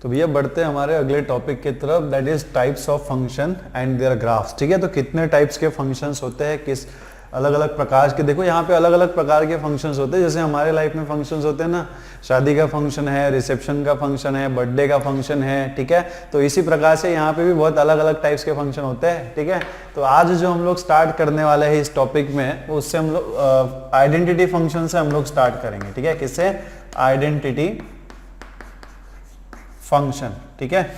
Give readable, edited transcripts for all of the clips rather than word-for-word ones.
तो भैया बढ़ते हैं हमारे अगले टॉपिक की तरफ, that is types of function and their graphs. ठीक है, तो कितने टाइप्स के फंक्शंस होते हैं, किस अलग अलग प्रकार के, देखो यहाँ पे अलग अलग प्रकार के फंक्शंस होते हैं। जैसे हमारे लाइफ में फंक्शंस होते हैं ना, शादी का फंक्शन है, रिसेप्शन का फंक्शन है, बर्थडे का फंक्शन है। ठीक है, तो इसी प्रकार से यहाँ पे भी बहुत अलग अलग टाइप्स के फंक्शन होते हैं। ठीक है, तो आज जो हम लोग स्टार्ट करने वाले हैं इस टॉपिक में, उससे हम लोग आइडेंटिटी फंक्शन से हम लोग स्टार्ट करेंगे। ठीक है, किससे? Identity function. ठीक है,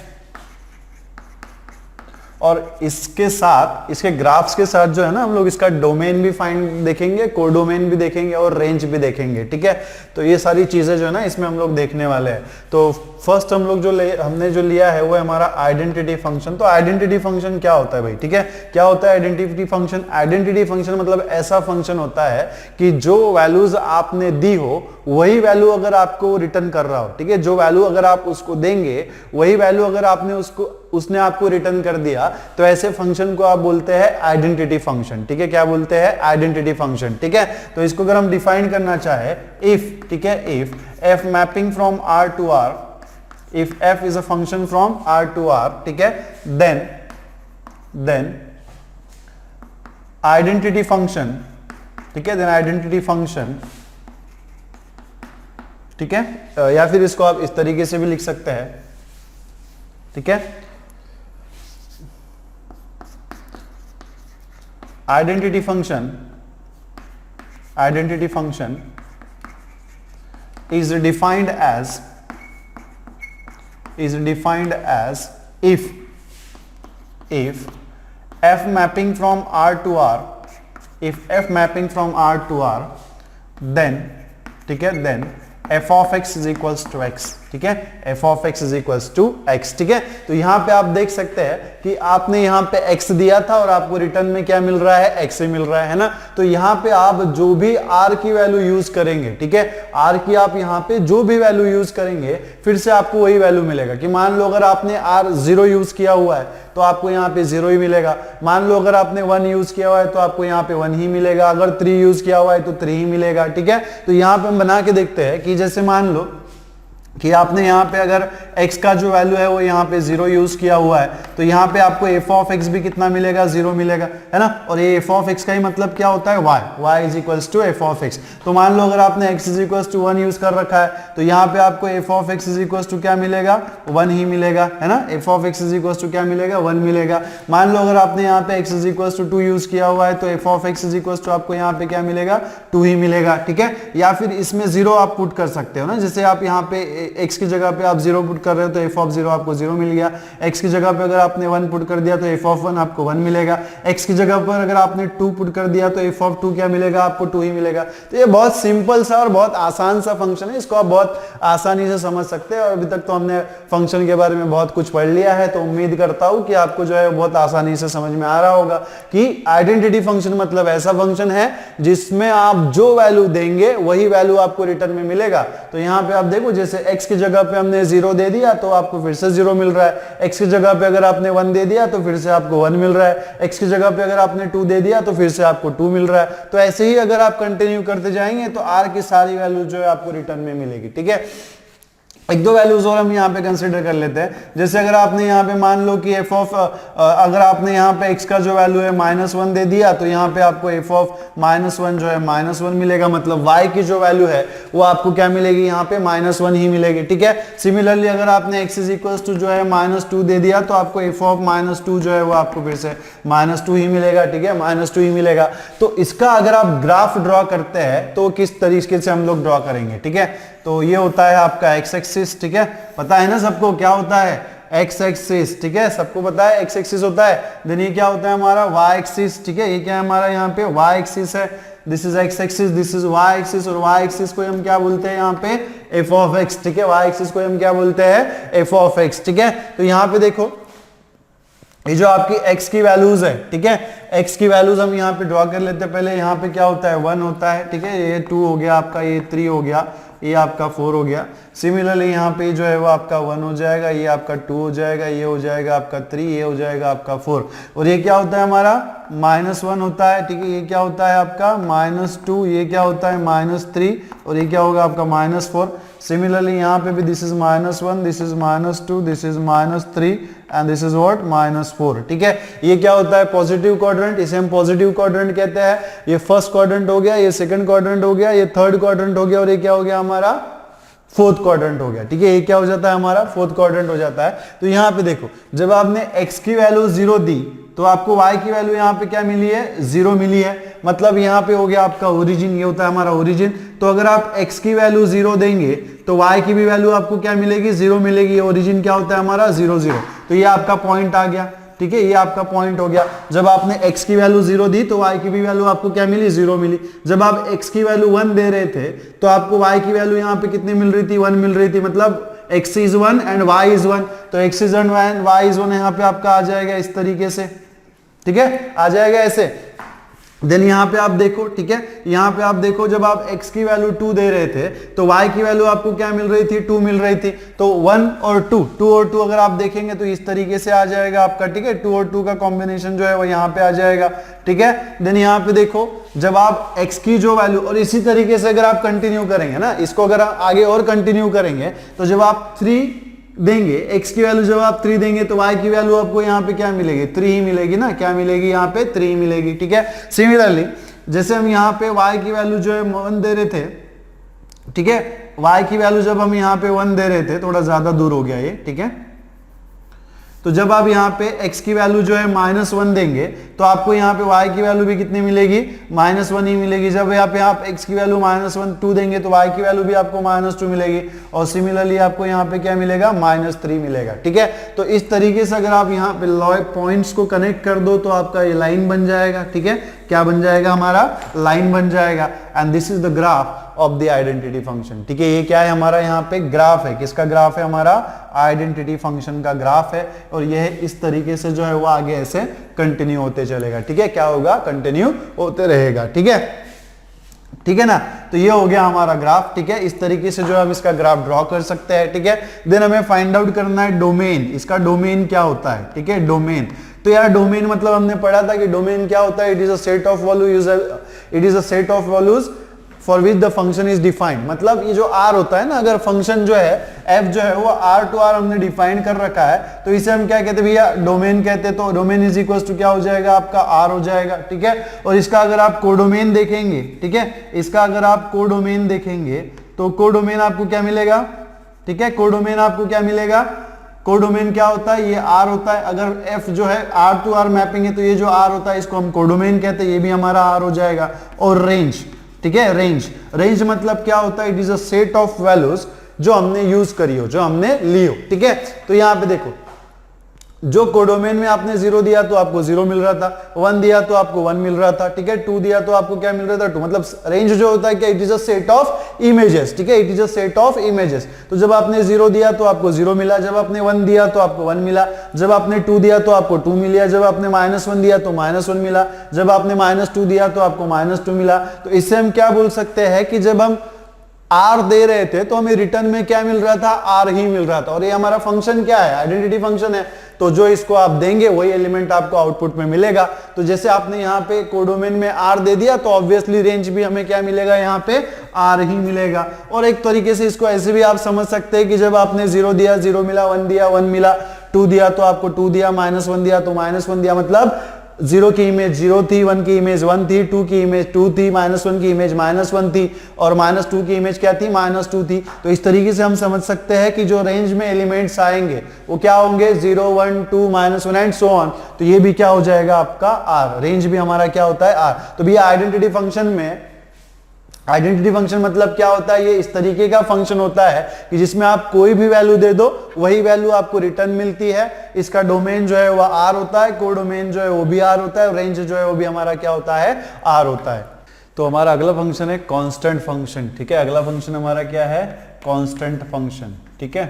और इसके साथ, इसके ग्राफ्स के साथ जो है ना, हम लोग इसका डोमेन भी फाइंड देखेंगे, कोडोमेन भी देखेंगे और रेंज भी देखेंगे। ठीक है, तो ये सारी चीजें जो है ना इसमें हम लोग देखने वाले हैं। तो फर्स्ट हम लोग हमने जो लिया है वो है हमारा आइडेंटिटी फंक्शन। तो आइडेंटिटी फंक्शन क्या होता है भाई? ठीक है, क्या होता है आइडेंटिटी फंक्शन? आइडेंटिटी फंक्शन मतलब ऐसा फंक्शन होता है कि जो वैल्यूज आपने दी हो वही वैल्यू अगर आपको रिटर्न कर रहा हो। ठीक है, जो वैल्यू अगर आप उसको देंगे वही वैल्यू अगर आपने उसने आपको रिटर्न कर दिया, तो ऐसे फंक्शन को आप बोलते हैं आइडेंटिटी फंक्शन। ठीक है, क्या बोलते हैं? Identity function. ठीक है, तो इसको अगर हम डिफाइन करना चाहे, इफ, ठीक है, if f mapping from r to r, if f is a function from r to r, ठीक है, then identity function, ठीक है, then identity function, ठीक है, या फिर इसको आप इस तरीके से भी लिख सकते हैं। ठीक है, identity function is defined as if f mapping from r to r, then, ठीक है, then f of x is equals to x। ठीक है, f of x is equals to x। ठीक है, तो यहां पे आप देख सकते हैं कि आपने यहां पे x दिया था और आपको रिटर्न में क्या मिल रहा है? x ही मिल रहा है ना। तो यहां पे आप जो भी r की वैल्यू यूज करेंगे, ठीक है, r की आप यहां पे जो भी वैल्यू यूज करेंगे फिर से आपको वही वैल्यू मिलेगा। कि मान लो अगर आपने r 0 यूज किया हुआ है तो आपको यहाँ पे 0 ही मिलेगा। मान लो अगर आपने 1 यूज किया हुआ है तो आपको यहाँ पे 1 ही मिलेगा। अगर 3 यूज किया हुआ है तो 3 ही मिलेगा। ठीक है, तो यहाँ पे हम बना के देखते हैं कि जैसे मान लो कि आपने यहाँ पे अगर x का जो वैल्यू है वो यहाँ पे 0 यूज किया हुआ है, तो यहाँ पे आपको f ऑफ x भी कितना मिलेगा? 0 मिलेगा, है ना। और ये f ऑफ x का ही मतलब क्या होता है? y is equals to f of x। तो मान लो अगर आपने x is equals to 1 use कर रखा है तो यहाँ पे आपको f of x is equals to क्या मिलेगा? 1 ही मिलेगा, है ना। f of x is equals to क्या मिलेगा? 1 मिलेगा। मान लो अगर आपने यहाँ पे x is equals to 2 use किया हुआ है तो f of x is equals to आपको यहाँ पे क्या मिलेगा? 2 ही मिलेगा। ठीक है, या फिर इसमें 0 आप पुट कर सकते हो ना। जैसे आप यहाँ पे x की जगह पे आप 0 पुट कर रहे हो तो f ऑफ 0 आपको 0 मिल गया। x की जगह पे अगर आपने 1 पुट कर दिया तो f ऑफ 1 आपको 1 मिलेगा। x की जगह पर अगर आपने 2 पुट कर दिया तो f ऑफ 2 क्या मिलेगा? आपको 2 ही मिलेगा। तो ये बहुत सिंपल सा और बहुत आसान सा फंक्शन है, इसको आप बहुत आसानी से समझ सकते हैं। और अभी तक तो हमने फंक्शन के बारे में बहुत कुछ पढ़ लिया है, तो उम्मीद करता हूं कि आपको जो है बहुत आसानी से समझ में आ रहा होगा कि आइडेंटिटी फंक्शन मतलब ऐसा फंक्शन है जिसमें आप जो वैल्यू देंगे वही वैल्यू आपको रिटर्न में मिलेगा। तो यहाँ पे आप देखो, जैसे x की जगह पे हमने 0 दे दिया तो आपको फिर से 0 मिल रहा है। x की जगह पे अगर आपने 1 दे दिया तो फिर से आपको 1 मिल रहा है। x की जगह पे अगर आपने 2 दे दिया तो फिर से आपको 2 मिल रहा है। तो ऐसे ही अगर आप कंटिन्यू करते जाएंगे तो r की सारी वैल्यू जो है आपको रिटर्न में मिलेगी। ठीक है, एक दो वैल्यूज और हम यहाँ पे कंसीडर कर लेते हैं। जैसे अगर आपने यहाँ पे मान लो कि f ऑफ अगर आपने यहाँ पे x का जो वैल्यू है -1 दे दिया तो यहाँ पे आपको f ऑफ -1 जो है -1 मिलेगा। मतलब y की जो वैल्यू है वो आपको क्या मिलेगी? यहाँ पे -1 ही मिलेगी। ठीक है, सिमिलरली अगर आपने x इज इक्वल्स टू जो है -2 दे दिया तो आपको f ऑफ -2 जो है वो आपको फिर से -2 ही मिलेगा। ठीक है, -2 ही मिलेगा। तो इसका अगर आप ग्राफ ड्रॉ करते हैं तो किस तरीके से हम लोग ड्रॉ करेंगे? ठीक है, तो ये होता है आपका x एक्सिस। ठीक है, पता है ना सबको क्या होता है? x axis. ठीक है, सबको पता है x एक्सिस होता है। देन ये क्या होता है हमारा? y axis. ठीक है, ये क्या है हमारा? यहाँ पे y एक्सिस है। This is x axis, this is y axis. और y एक्सिस को हम क्या बोलते हैं यहाँ पे? f of x। ठीक है, y एक्सिस को हम क्या बोलते हैं? f of x। ठीक है, तो यहाँ पे देखो ये जो आपकी x की वैल्यूज है, ठीक है, x की वैल्यूज हम यहाँ पे ड्रॉ कर लेते हैं। पहले यहाँ पे क्या होता है? 1 होता है। ठीक है, ये 2 हो गया आपका, ये 3 हो गया, ये आपका 4 हो गया। सिमिलरली यहाँ पे जो है वो आपका 1 हो जाएगा, ये आपका 2 हो जाएगा, ये हो जाएगा आपका 3, ये हो जाएगा आपका 4। और ये क्या होता है हमारा? -1 होता है, ठीक है, ये क्या होता है आपका -2, ये क्या होता है -3 और ये क्या होगा आपका -4। सिमिलरली यहाँ पे भी this is -1, this is -2, this is -3 and this is what -4, ठीक है। ये क्या होता है पॉजिटिव क्वाड्रेंट, इसे हम पॉजिटिव क्वाड्रेंट कहते हैं। ये फर्स्ट क्वाड्रेंट हो गया, ये सेकंड क्वाड्रेंट हो गया, ये थर्ड क्वाड्रेंट हो गया और ये क्या हो गया हमारा फोर्थ क्वाड्रेंट हो गया, ठीक है। ये क्या हो जाता है हमारा फोर्थ क्वाड्रेंट हो जाता है। तो यहाँ पे देखो जब आपने x की वैल्यू 0 दी तो आपको y की वैल्यू यहाँ पे क्या मिली है 0 मिली है, मतलब यहाँ पे हो गया आपका ओरिजिन, ये होता है हमारा ओरिजिन। तो अगर आप x की वैल्यू 0 देंगे तो y की भी वैल्यू आपको क्या मिलेगी 0 मिलेगी। ओरिजिन क्या होता है हमारा 0 0। तो ये आपका पॉइंट आ गया, ठीक है, ये आपका पॉइंट हो गया। जब आपने x की वैल्यू 0 दी तो y की भी वैल्यू आपको क्या मिली 0 मिली। जब आप x की वैल्यू 1 दे रहे थे तो आपको y की वैल्यू यहाँ पे कितनी मिल रही थी 1 मिल रही थी, मतलब x is 1 and y is 1। तो x is 1 and y is 1 यहाँ पे आपका आ जाएगा इस तरीके से, ठीक है, आ जाएगा ऐसे। देन यहाँ पे आप देखो, ठीक है, यहाँ पे आप देखो जब आप x की वैल्यू 2 दे रहे थे तो y की वैल्यू आपको क्या मिल रही थी 2 मिल रही थी। तो 1 और 2 और 2 अगर आप देखेंगे तो इस तरीके से आ जाएगा आपका, ठीक है, 2 और 2 का कॉम्बिनेशन जो है वो यहाँ पे आ जाएगा, ठीक है। देन यहाँ पे देखो जब आप x की जो वैल्यू, और इसी तरीके से अगर आप कंटिन्यू करेंगे ना इसको, अगर आप आगे और कंटिन्यू करेंगे तो जब आप 3 देंगे x की वैल्यू जब आप 3 देंगे तो y की वैल्यू आपको यहाँ पे क्या मिलेगी 3 ही मिलेगी ना, क्या मिलेगी यहाँ पे 3 मिलेगी, ठीक है। सिमिलरली जैसे हम यहाँ पे y की वैल्यू जो है 1 दे रहे थे, ठीक है, y की वैल्यू जब हम यहाँ पे 1 दे रहे थे, थोड़ा ज्यादा दूर हो गया ये, ठीक है। तो जब आप यहाँ पे x की वैल्यू जो है -1 देंगे तो आपको यहाँ पे y की वैल्यू भी कितनी मिलेगी -1 ही मिलेगी। जब यहाँ पे आप x की वैल्यू -1 2 देंगे तो y की वैल्यू भी आपको -2 मिलेगी और सिमिलरली आपको यहाँ पे क्या मिलेगा -3 मिलेगा, ठीक है। तो इस तरीके से अगर आप यहाँ पे पॉइंट्स को कनेक्ट कर दो तो आपका ये लाइन बन जाएगा, ठीक है, क्या बन जाएगा हमारा लाइन बन जाएगा। And this is the graph of the identity function, ठीक है। ये क्या है हमारा यहाँ पे ग्राफ है, किसका ग्राफ है हमारा आइडेंटिटी फंक्शन का ग्राफ है। और यह इस तरीके से जो है वो आगे ऐसे कंटिन्यू होते चलेगा, ठीक है, क्या होगा कंटिन्यू होते रहेगा, ठीक है, ठीक है ना। तो ये हो गया हमारा ग्राफ, ठीक है। इस तरीके से जो हम इसका ग्राफ ड्रॉ कर सकते हैं, ठीक है। देन हमें फाइंड आउट करना है डोमेन, इसका डोमेन क्या होता है, ठीक है, डोमेन। तो यार डोमेन मतलब हमने पढ़ा था कि डोमेन क्या होता है, it is a set of values, it is a set of values for which the function is defined. मतलब ये जो r होता है ना, अगर फंक्शन जो है f जो है वो r टू r हमने डिफाइन कर रखा है तो इसे हम क्या कहते हैं भैया डोमेन कहते हैं। तो डोमेन इज इक्वल टू क्या हो जाएगा आपका r हो जाएगा, ठीक है। और इसका अगर आप कोडोमेन देखेंगे, ठीक है, इसका अगर आप कोडोमेन देखेंगे तो कोडोमेन आपको क्या मिलेगा, ठीक है, कोडोमेन आपको क्या मिलेगा, कोडोमेन क्या होता है, ये r होता है। अगर f जो है r टू r मैपिंग है तो ये जो r होता है इसको हम कोडोमेन कहते हैं, ये भी हमारा r हो जाएगा। और रेंज, ठीक है, रेंज, रेंज मतलब क्या होता है, it is a set of values जो हमने यूज करी हो, जो हमने ली हो, ठीक है। तो यहां पे देखो जो कोडोमेन में आपने 0 दिया तो आपको 0 मिल रहा था, 1 दिया तो आपको 1 मिल रहा था, ठीक है, 2 दिया तो आपको क्या मिल रहा था 2। मतलब रेंज जो होता है क्या, it is a set of images, ठीक है, it is a set of images. तो जब आपने 0 दिया तो आपको 0 मिला, जब आपने 1 दिया तो आपको 1 मिला, जब आपने 2 दिया तो आपको 2 मिला, जब आपने -1 दिया तो -1 मिला, जब आपने -2 दिया तो आपको -2 मिला। तो इससे हम क्या बोल सकते हैं कि जब हम r दे रहे थे तो हमें रिटर्न में क्या मिल रहा था, r ही मिल रहा था। और ये हमारा फंक्शन क्या है, आइडेंटिटी फंक्शन है, तो जो इसको आप देंगे वही एलिमेंट आपको आउटपुट में मिलेगा। तो जैसे आपने यहाँ पे कोडोमेन में r दे दिया तो ऑब्वियसली रेंज भी हमें क्या मिलेगा, यहाँ पे r ही मिलेगा। और एक तरीके से इसको ऐसे भी आप समझ सकते हैं कि जब आपने 0 दिया 0 मिला, 1 दिया 1 मिला, 2 दिया तो आपको 2 दिया, -1 दिया तो -1 दिया। मतलब 0 की इमेज 0 थी, 1 की इमेज 1 थी, 2 की इमेज 2 थी, -1 की इमेज -1 थी और -2 की इमेज क्या थी, -2 थी। तो इस तरीके से हम समझ सकते हैं कि जो रेंज में एलिमेंट्स आएंगे वो क्या होंगे 0 1 2 -1 एंड सो ऑन। तो ये भी क्या हो जाएगा आपका r, रेंज भी हमारा क्या होता है r। तो भैया आइडेंटिटी फंक्शन में, आइडेंटिटी फंक्शन मतलब क्या होता है, ये इस तरीके का फंक्शन होता है कि जिसमें आप कोई भी वैल्यू दे दो वही वैल्यू आपको रिटर्न मिलती है। इसका डोमेन जो है वह r होता है, कोडोमेन जो है वो भी r होता है, रेंज जो है वो भी हमारा क्या होता है, r होता है। तो हमारा अगला फंक्शन है कांस्टेंट फंक्शन, ठीक है। अगला फंक्शन हमारा क्या है, कांस्टेंट फंक्शन, ठीक है,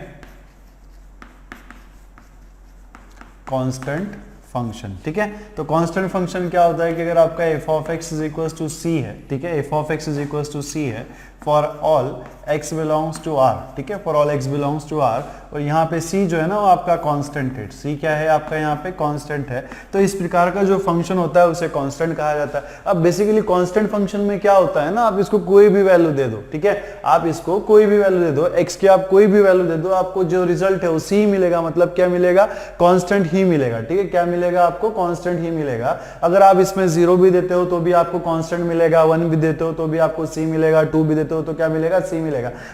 कांस्टेंट फंक्शन, ठीक है। तो कांस्टेंट फंक्शन क्या होता है कि अगर आपका f of x is equal to c है, ठीक है, f of x is equal to c है, for all x belongs to r, ठीक है, for all x belongs to r। और यहाँ पे c जो है ना वो आपका कांस्टेंट है, c क्या है आपका यहाँ पे कांस्टेंट है। तो इस प्रकार का जो फंक्शन होता है उसे कांस्टेंट कहा जाता है। अब बेसिकली कांस्टेंट फंक्शन में क्या होता है ना, आप इसको कोई भी वैल्यू दे दो, ठीक है, आप इसको कोई भी वैल्यू दे दो, x की आप कोई भी वैल्यू दे दो, आपको जो रिजल्ट है वो c मिलेगा, मतलब क्या मिलेगा, कांस्टेंट ही मिलेगा, ठीक है, क्या मिलेगा आपको, कांस्टेंट ही मिलेगा। अगर आप इसमें 0 भी देते हो तो भी आपको कांस्टेंट मिलेगा, 1 भी देते हो तो भी आपको c मिलेगा, 2 भी देते हो तो क्या मिलेगा, c मिलेगा।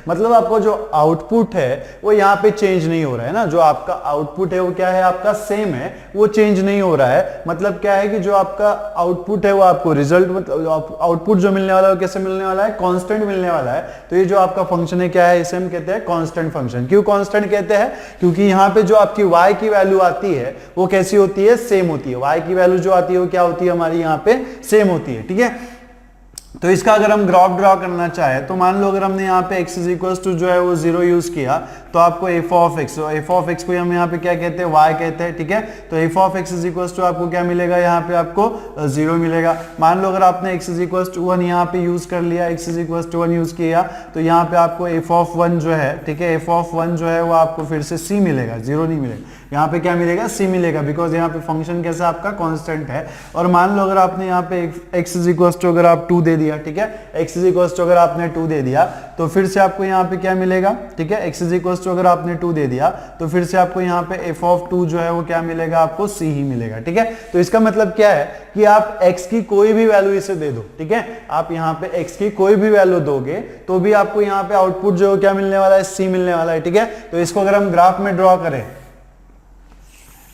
मतलब आपको जो आउटपुट है वो यहाँ पे चेंज नहीं हो रहा है ना, जो आपका आउटपुट है वो क्या है आपका सेम है, वो चेंज नहीं हो रहा है। मतलब क्या है कि जो आपका आउटपुट है वो आपको रिजल्ट, मतलब आउटपुट जो मिलने वाला है वो कैसे मिलने वाला है, कांस्टेंट मिलने वाला है। तो ये जो आपका फंक्शन है क्या है, इसे हम कहते हैं कांस्टेंट फंक्शन। क्यों कांस्टेंट कहते हैं, क्योंकि यहाँ पे जो आपकी y की वैल्यू आती है वो कैसी होती है, सेम होती है। y की वैल्यू जो आती है वो क्या होती है हमारी यहाँ पे, सेम होती है, ठीक है। तो इसका अगर हम ग्राफ ड्रॉ करना चाहे तो मान लो अगर हमने यहाँ पे x इज इक्वल्स टू जो है वो 0 यूज किया तो आपको f ऑफ x, तो f ऑफ x को हम यहाँ पे क्या कहते हैं, y कहते हैं, ठीक है। तो f of x is equals to आपको क्या मिलेगा, यहाँ पे आपको 0 मिलेगा। मान लो अगर आपने x इज इक्वल्स टू 1 यहाँ पे यूज कर लिया, x is equals to 1 use किया तो यहाँ पे आपको f ऑफ 1 जो है, ठीक है, f ऑफ 1 जो है वो आपको फिर से c मिलेगा, 0 नहीं मिलेगा, यहाँ पे क्या मिलेगा, c मिलेगा, बिकॉज यहाँ पे फंक्शन कैसा आपका कांस्टेंट है। और मान लो अगर आपने यहाँ पे x इज इक्वल्स टू अगर आप 2 दे दिया, ठीक है, x इज इक्वल्स टू अगर आपने 2 दे दिया तो फिर से आपको यहाँ पे क्या मिलेगा, ठीक है, x इज इक्वल्स टू अगर आपने 2 दे दिया तो फिर से आपको यहाँ पे f ऑफ 2 जो है वो क्या मिलेगा, आपको c ही मिलेगा, ठीक है। तो इसका मतलब क्या है कि आप x की कोई भी वैल्यू इसे दे दो, ठीक है, आप यहाँ पे x की कोई भी वैल्यू दोगे तो भी आपको यहाँ पे आउटपुट जो क्या मिलने वाला है, c मिलने वाला है, ठीक है। तो इसको अगर हम ग्राफ में ड्रॉ करें,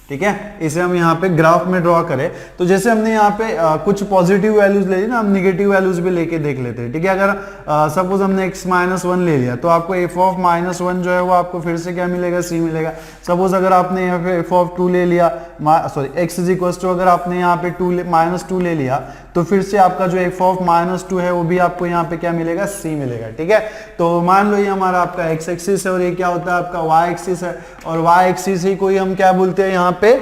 ठीक है, इसे हम यहाँ पे ग्राफ में ड्रॉ करें तो जैसे हमने यहाँ पे कुछ पॉजिटिव वैल्यूज ले ली ना, हम निगेटिव वैल्यूज भी लेके देख लेते हैं, ठीक है। अगर सपोज हमने x माइनस 1 ले लिया तो आपको f ऑफ माइनस 1 जो है वो आपको फिर से क्या मिलेगा, c मिलेगा। सपोज अगर आपने यहाँ पे f ऑफ 2 ले लिया, sorry x is equal to अगर आपने यहाँ पे माइनस 2 ले लिया तो फिर से आपका जो f ऑफ माइनस 2 है वो भी आपको यहाँ पे क्या मिलेगा, c मिलेगा, ठीक है। तो मान लो ये हमारा आपका x एक्सिस है और ये क्या होता है आपका y एक्सिस है, और y एक्सिस ही कोई हम क्या बोलते हैं यहाँ पे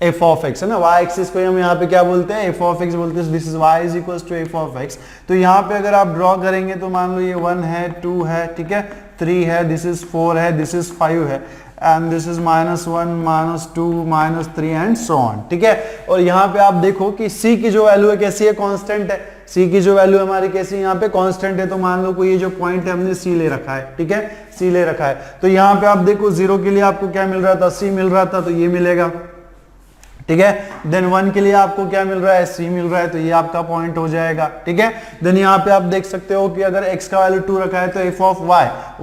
f ऑफ x है ना, y एक्सिस को हम यहाँ पे क्या बोलते हैं, f ऑफ x बोलते हैं। This is y is equals to f of x। तो यहाँ पे अगर आप ड्रॉ करेंगे तो मान लो ये 1 है, 2 है, ठीक है, 3 है, दिस इज 4 है, दिस इज 5 है, and this is -1, -2, -3 and so on, ठीक है। और यहाँ पे आप देखो कि c की जो वैल्यू है कैसी है, कांस्टेंट है, c की जो वैल्यू हमारी कैसी है यहाँ पे, कांस्टेंट है। तो मान लो कोई ये जो पॉइंट है हमने c ले रखा है, ठीक है, c ले रखा है। तो यहाँ पे आप देखो 0 के लिए आपको क्या मिल रहा था, c मिल रहा था, तो ये मिलेगा, ठीक है। देन 1 के लिए आपको क्या मिल रहा है, c मिल रहा है, तो ये आपका पॉइंट हो जाएगा, ठीक है। देन यहाँ पे आप देख सकते हो कि अगर x का वैल्यू 2 रखा है तो f ऑफ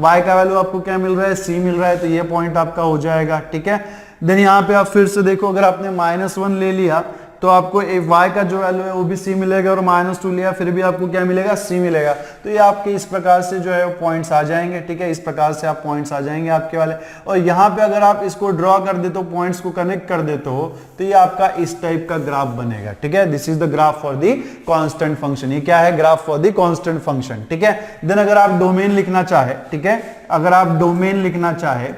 y का वैल्यू आपको क्या मिल रहा है, c मिल रहा है, तो ये पॉइंट आपका हो जाएगा, ठीक है। देन यहाँ पे आप फिर से देखो अगर आपने -1 ले लिया तो आपको y का जो वैल्यू है वो भी c मिलेगा, और -2 लिया फिर भी आपको क्या मिलेगा, c मिलेगा। तो ये आपके इस प्रकार से जो है पॉइंट्स आ जाएंगे, ठीक है, इस प्रकार से आप पॉइंट्स आ जाएंगे आपके वाले। और यहाँ पे अगर आप इसको ड्रॉ कर देते हो, पॉइंट्स को कनेक्ट कर देते हो, तो ये आपका इस टाइप का ग्राफ बनेगा, ठीक है। This is the graph for the constant function. ये क्या है, graph for the constant function, ठीक है। देन अगर आप डोमेन लिखना चाहे, ठीक है, अगर आप डोमेन लिखना चाहे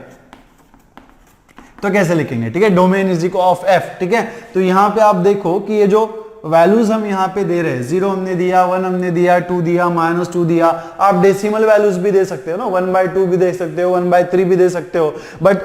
तो कैसे लिखेंगे, ठीक है, domain is equal of f, ठीक है। तो यहाँ पे आप देखो कि ये जो वैल्यूज हम यहाँ पे दे रहे हैं, 0 हमने दिया, 1 हमने दिया, 2 दिया, -2 दिया, आप डेसिमल वैल्यूज भी दे सकते हो ना, 1/2 भी दे सकते हो, 1/3 भी दे सकते हो, बट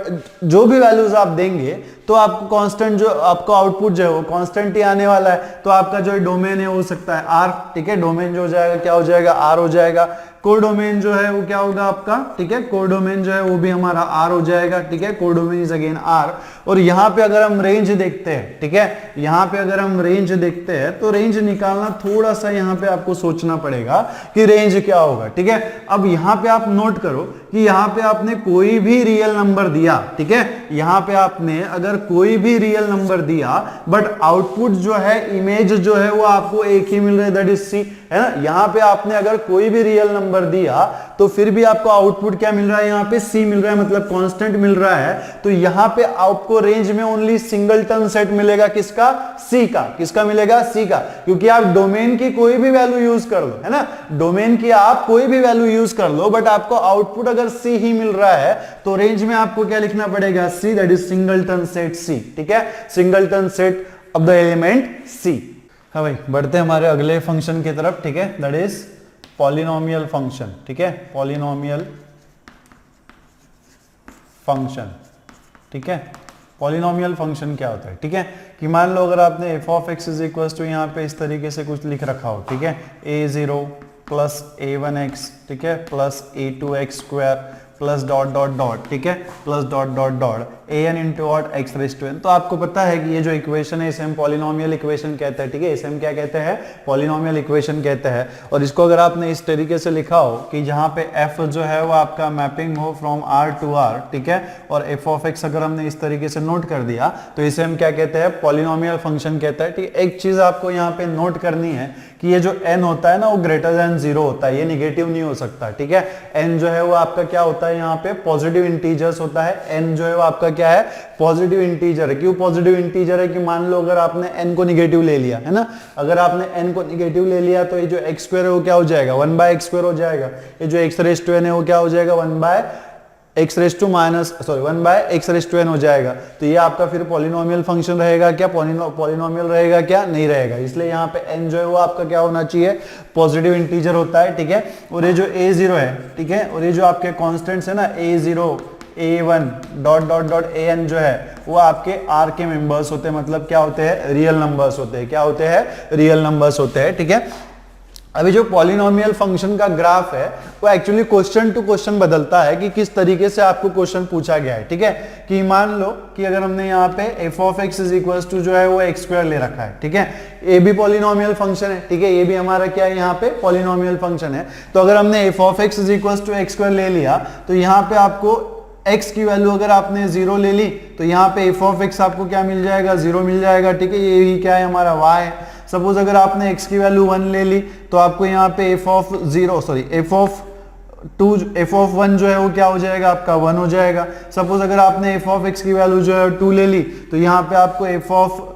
जो भी वैल्यूज आप देंगे तो आपको कांस्टेंट जो आपको आउटपुट जो है वो कांस्टेंट ही आने वाला है। तो आपका जो डोमेन है वो हो सकता है r, ठीक है, डोमेन जो हो जाएगा क्या हो जाएगा, r हो जाएगा। कोडोमेन जो है वो क्या होगा आपका, ठीक है, कोडोमेन जो है वो भी हमारा r हो जाएगा, ठीक है, कोडोमेन इज अगेन r। और यहाँ पे अगर हम रेंज देखते हैं, ठीक है, यहाँ पे अगर हम रेंज देखते हैं तो रेंज निकालना थोड़ा सा यहाँ पे आपको सोचना पड़ेगा कि रेंज क्या होगा, ठीक है। अब यहाँ पे आप नोट करो कि यहाँ पे आपने कोई भी रियल नंबर दिया, ठीक है, यहाँ पे आपने अगर कोई भी रियल नंबर दिया बट आउटपुट जो है, इमेज जो है वो आपको एक ही मिल रहा है, दैट इज सी, है ना। यहाँ पे आपने अगर कोई भी रियल नंबर दिया तो फिर भी आपको आउटपुट क्या मिल रहा है, यहाँ पे सी मिल रहा है, मतलब कांस्टेंट मिल रहा है। तो यहाँ पे आपको रेंज में ओनली सिंगलटन सेट मिलेगा, किसका, सी का, किसका मिलेगा, सी का, क्योंकि आप डोमेन की कोई भी वैल्यू यूज कर लो, है ना, डोमेन की आप कोई भी वैल्यू यूज कर लो बट आपको आउटपुट अगर सी ही मिल रहा है तो रेंज में आपको क्या लिखना पड़ेगा, C, that is singleton set C, ठीक है, singleton set of the element C. हाँ भाई, बढ़ते हैं हमारे अगले फंक्शन की तरफ, ठीक है, दैट इज पॉलिनोमियल फंक्शन, ठीक है, पॉलिनोमियल फंक्शन, ठीक है। पॉलिनोमियल फंक्शन क्या होता है, ठीक है, कि मान लो अगर आपने F of x is equal to यहाँ पे इस तरीके से कुछ लिख रखा हो, ठीक है, a0 प्लस a1x, ठीक है, plus a2x square plus dot dot dot, ठीक है, plus dot dot dot an into what X raise to n। तो आपको पता है कि ये जो इक्वेशन है इसे हम पॉलिनोमियल इक्वेशन कहते हैं, ठीक है, इसे हम क्या कहते हैं, पॉलिनोमियल इक्वेशन कहते हैं। और इसको अगर आपने इस तरीके से लिखा हो कि जहां पे f जो है वो आपका मैपिंग हो फ्रॉम r टू r, ठीक है, और f ऑफ x अगर हमने इस तरीके से नोट कर दिया तो इसे हम क्या कहते हैं, पॉलिनोमियल फंक्शन कहते हैं, ठीक है। एक चीज आपको यहाँ पे नोट करनी है कि ये जो n होता है ना वो ग्रेटर देन 0 होता है, ये निगेटिव नहीं हो सकता, ठीक है। n जो है वो आपका क्या होता है, यहाँ पे पॉजिटिव इंटीजर्स होता है, n जो है वो आपका क्या है, पॉजिटिव इंटीजर है। क्यों पॉजिटिव इंटीजर है, कि मान लो अगर आपने n को निगेटिव ले लिया है ना, अगर आपने n को निगेटिव ले लिया तो ये जो x स्क्वायर है वो क्या हो जाएगा, 1/x स्क्वायर हो जाएगा, ये जो x रेज टू n है वो क्या हो जाएगा, 1/x raise to minus 1/x raise to n हो जाएगा। तो ये आपका फिर पॉलिनोमियल फंक्शन रहेगा क्या, पॉलिनोमियल रहेगा क्या, नहीं रहेगा। इसलिए यहाँ पे n जो है वो आपका क्या होना चाहिए, पॉजिटिव इंटीजर होता है, ठीक है। और ये जो a0 है, ठीक है, और ये जो आपके कॉन्स्टेंट्स है ना a0 a1 dot dot dot an जो है वो आपके r के मेंबर्स होते हैं, मतलब क्या होते हैं, रियल नंबर्स होते हैं, क्या होते हैं, रियल नंबर्स होते हैं, ठीक है। अभी जो पॉलिनोमियल फंक्शन का ग्राफ है वो एक्चुअली क्वेश्चन टू क्वेश्चन बदलता है कि किस तरीके से आपको क्वेश्चन पूछा गया है, ठीक है। कि मान लो कि अगर हमने यहाँ पे f of x is equal to जो है वो x स्क्वायर ले रखा है, ठीक है, ये भी पॉलिनोमियल फंक्शन है, ठीक है, ये भी हमारा क्या है, यहाँ पे पॉलिनोमियल फंक्शन है। तो अगर हमने f of x is equal to x square ले लिया तो यहाँ पे आपको x की वैल्यू अगर आपने 0 ले ली तो यहाँ पे f ऑफ x आपको क्या मिल जाएगा, 0 मिल जाएगा, ठीक है। ये क्या है, हमारा y है। सपोज अगर आपने x की वैल्यू 1 ले ली तो आपको यहाँ पे f ऑफ 1 जो है वो क्या हो जाएगा, आपका 1 हो जाएगा। सपोज अगर आपने f ऑफ x की वैल्यू जो है 2 ले ली तो यहाँ पे आपको f ऑफ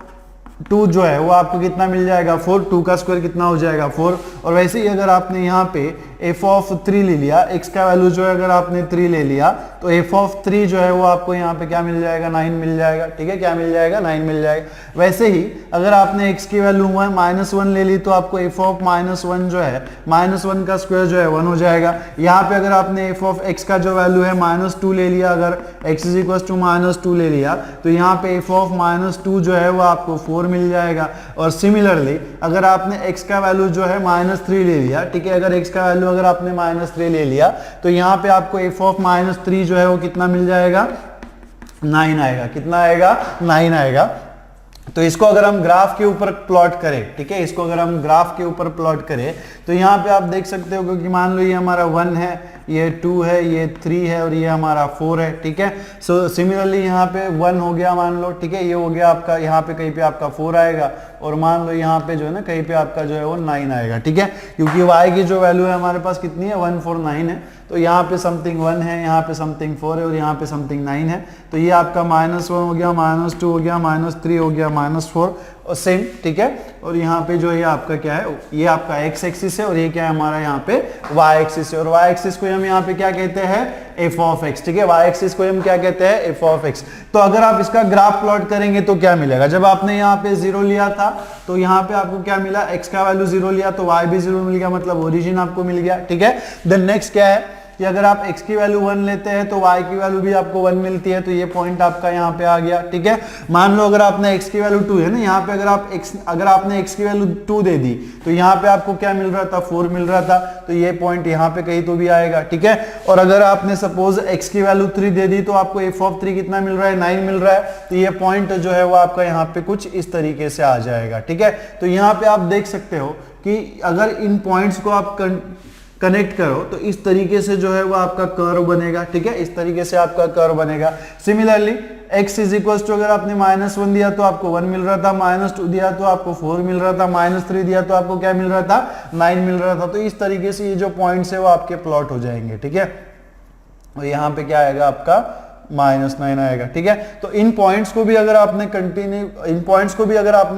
2 जो है वो आपको कितना मिल जाएगा, 4, 2 का स्क्वायर कितना हो जाएगा, 4। और वैसे ही अगर आपने यहाँ पे f ऑफ 3 ले लिया, x का वैल्यू जो है अगर आपने 3 ले लिया तो f ऑफ 3 जो है वो आपको यहाँ पे क्या मिल जाएगा, 9 मिल जाएगा, ठीक है, क्या मिल जाएगा, 9 मिल जाएगा। वैसे ही अगर आपने x की वैल्यू -1 ले ली तो आपको f ऑफ -1 जो है, -1 का स्क्वायर जो है 1 हो जाएगा। यहाँ पे अगर आपने f ऑफ x का जो वैल्यू है -2 ले लिया, अगर x इज इक्वल टू -2 ले लिया तो यहाँ पे f ऑफ -2 जो है वो आपको 4 मिल जाएगा। और सिमिलरली अगर आपने x का वैल्यू जो है -3 ले लिया, ठीक है, अगर x का वैल्यू अगर आपने -3 ले लिया तो यहाँ पे आपको f ऑफ -3 जो है वो कितना मिल जाएगा, 9 आएगा। कितना आएगा, 9 आएगा। तो इसको अगर हम ग्राफ के ऊपर प्लॉट करें, ठीक है, इसको अगर हम ग्राफ के ऊपर प्लॉट करें तो यहाँ पे आप देख सकते हो क्योंकि मान लो ये हमारा 1 है, ये 2 है, ये 3 है और ये हमारा 4 है, ठीक है। सो सिमिलरली यहाँ पे 1 हो गया मान लो, ठीक है, ये हो गया आपका, यहाँ पे कहीं पे आपका 4 आएगा और मान लो यहाँ पे जो है ना कहीं पे आपका जो है वो 9 आएगा, ठीक है, क्योंकि y की जो वैल्यू है हमारे पास कितनी है, 149 है। तो यहाँ पे समथिंग 1 है, यहाँ पे समथिंग 4 है और यहाँ पे समथिंग 9 है। तो ये आपका -1 हो गया, -2 हो गया, -3 हो गया, -4 और सेम, ठीक है। और यहाँ पे जो ये आपका क्या है, ये आपका x एक्सिस है और ये क्या है हमारा यहाँ पे y एक्सिस है। और y एक्सिस को हम यहाँ पे क्या कहते हैं, f ऑफ x, ठीक है, y एक्सिस को हम क्या कहते हैं, f ऑफ x। तो अगर आप इसका ग्राफ प्लॉट करेंगे तो क्या मिलेगा, जब आपने यहाँ पे 0 लिया था तो यहाँ पे आपको क्या मिला, x का वैल्यू 0 लिया तो y भी 0 मिल गया, मतलब ओरिजिन आपको मिल गया, ठीक है। देन नेक्स्ट क्या है कि अगर आप x की वैल्यू 1 लेते हैं तो y की वैल्यू भी आपको 1 मिलती है, तो ये पॉइंट आपका यहाँ पे आ गया, ठीक है। मान लो अगर आपने x की वैल्यू 2 है ना, यहाँ पे अगर आपने x की वैल्यू 2 दे दी तो यहाँ पे आपको क्या मिल रहा था, 4 मिल रहा था, तो ये पॉइंट यहाँ पे कहीं तो भी आएगा, ठीक है। और अगर आपने सपोज x की वैल्यू 3 दे दी तो आपको f ऑफ 3 कितना मिल रहा है, 9 मिल रहा है, तो ये पॉइंट जो है वो आपका यहाँ पे कुछ इस तरीके से आ जाएगा, ठीक है। तो यहाँ पे आप देख सकते हो कि अगर इन पॉइंट्स को आप कनेक्ट करो तो इस तरीके से जो है वो आपका कर्व बनेगा, ठीक है, इस तरीके से आपका कर्व बनेगा। Similarly x is equal to अगर आपने -1 दिया तो आपको 1 मिल रहा था, -2 दिया तो आपको 4 मिल रहा था, -3 दिया तो आपको क्या मिल रहा था, 9 मिल रहा था। तो इस तरीके से ये जो पॉइंट्स है वो आपके प्लॉट हो जाएंगे, ठीक है। और यहाँ पे क्या आएगा आपका -9 आएगा, ठीक है। तो इन पॉइंट्स को भी अगर आपने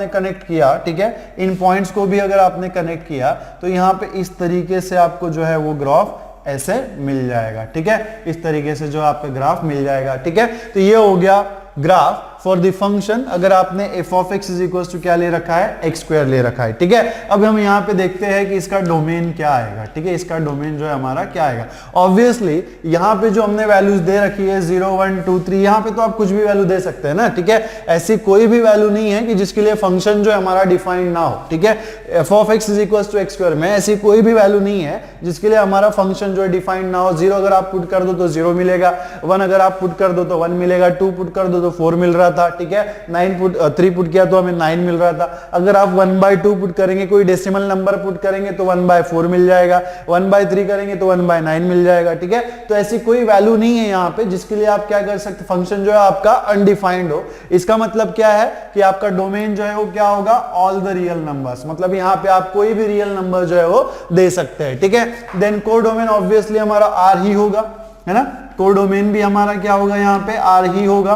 कनेक्ट किया, ठीक है, इन पॉइंट्स को भी अगर आपने कनेक्ट किया तो यहाँ पे इस तरीके से आपको जो है वो ग्राफ ऐसे मिल जाएगा, ठीक है, इस तरीके से जो आपका ग्राफ मिल जाएगा, ठीक है। तो ये हो गया ग्राफ फॉर द फंक्शन अगर आपने F of x is equal to क्या ले रखा है, एक्स स्क्वायर ले रखा है, ठीक है। अब हम यहाँ पे देखते हैं कि इसका डोमेन क्या आएगा, ठीक है, इसका डोमेन जो है हमारा क्या आएगा। ऑब्वियसली यहाँ पे जो हमने वैल्यूज दे रखी है 0 1 2 3, यहाँ पे तो आप कुछ भी वैल्यू दे सकते हैं ना, ठीक है। ऐसी कोई भी वैल्यू नहीं है कि जिसके लिए फंक्शन जो है हमारा डिफाइंड ना हो, ठीक है। F of x is equal to X square में ऐसी कोई भी वैल्यू नहीं है जिसके लिए हमारा फंक्शन जो है डिफाइंड ना हो। 0 अगर आप पुट कर दो तो 0 मिलेगा, 1 अगर आप पुट कर दो तो 1 मिलेगा, 2 पुट कर दो तो 4 मिल रहा था, ठीक है। 3 पुट किया तो हमें 9 मिल रहा था। अगर आप 1/2 पुट करेंगे, कोई डेसिमल नंबर पुट करेंगे तो 1/4 मिल जाएगा, 1/3 करेंगे तो 1/9 मिल जाएगा, ठीक है। तो ऐसी कोई वैल्यू नहीं है यहाँ पे जिसके लिए आप क्या कर सकते, फंक्शन जो है आपका अनडिफाइंड हो। इसका मतलब क्या है कि आपका डोमेन जो है वो क्या होगा, ऑल द रियल नंबर्स, मतलब यहाँ पे आप कोई भी रियल नंबर जो है वो दे सकते हैं, ठीक है। देन कोडोमेन ऑब्वियसली हमारा आर ही होगा, है ना। कोडोमेन भी हमारा क्या होगा, यहाँ पे आर ही होगा,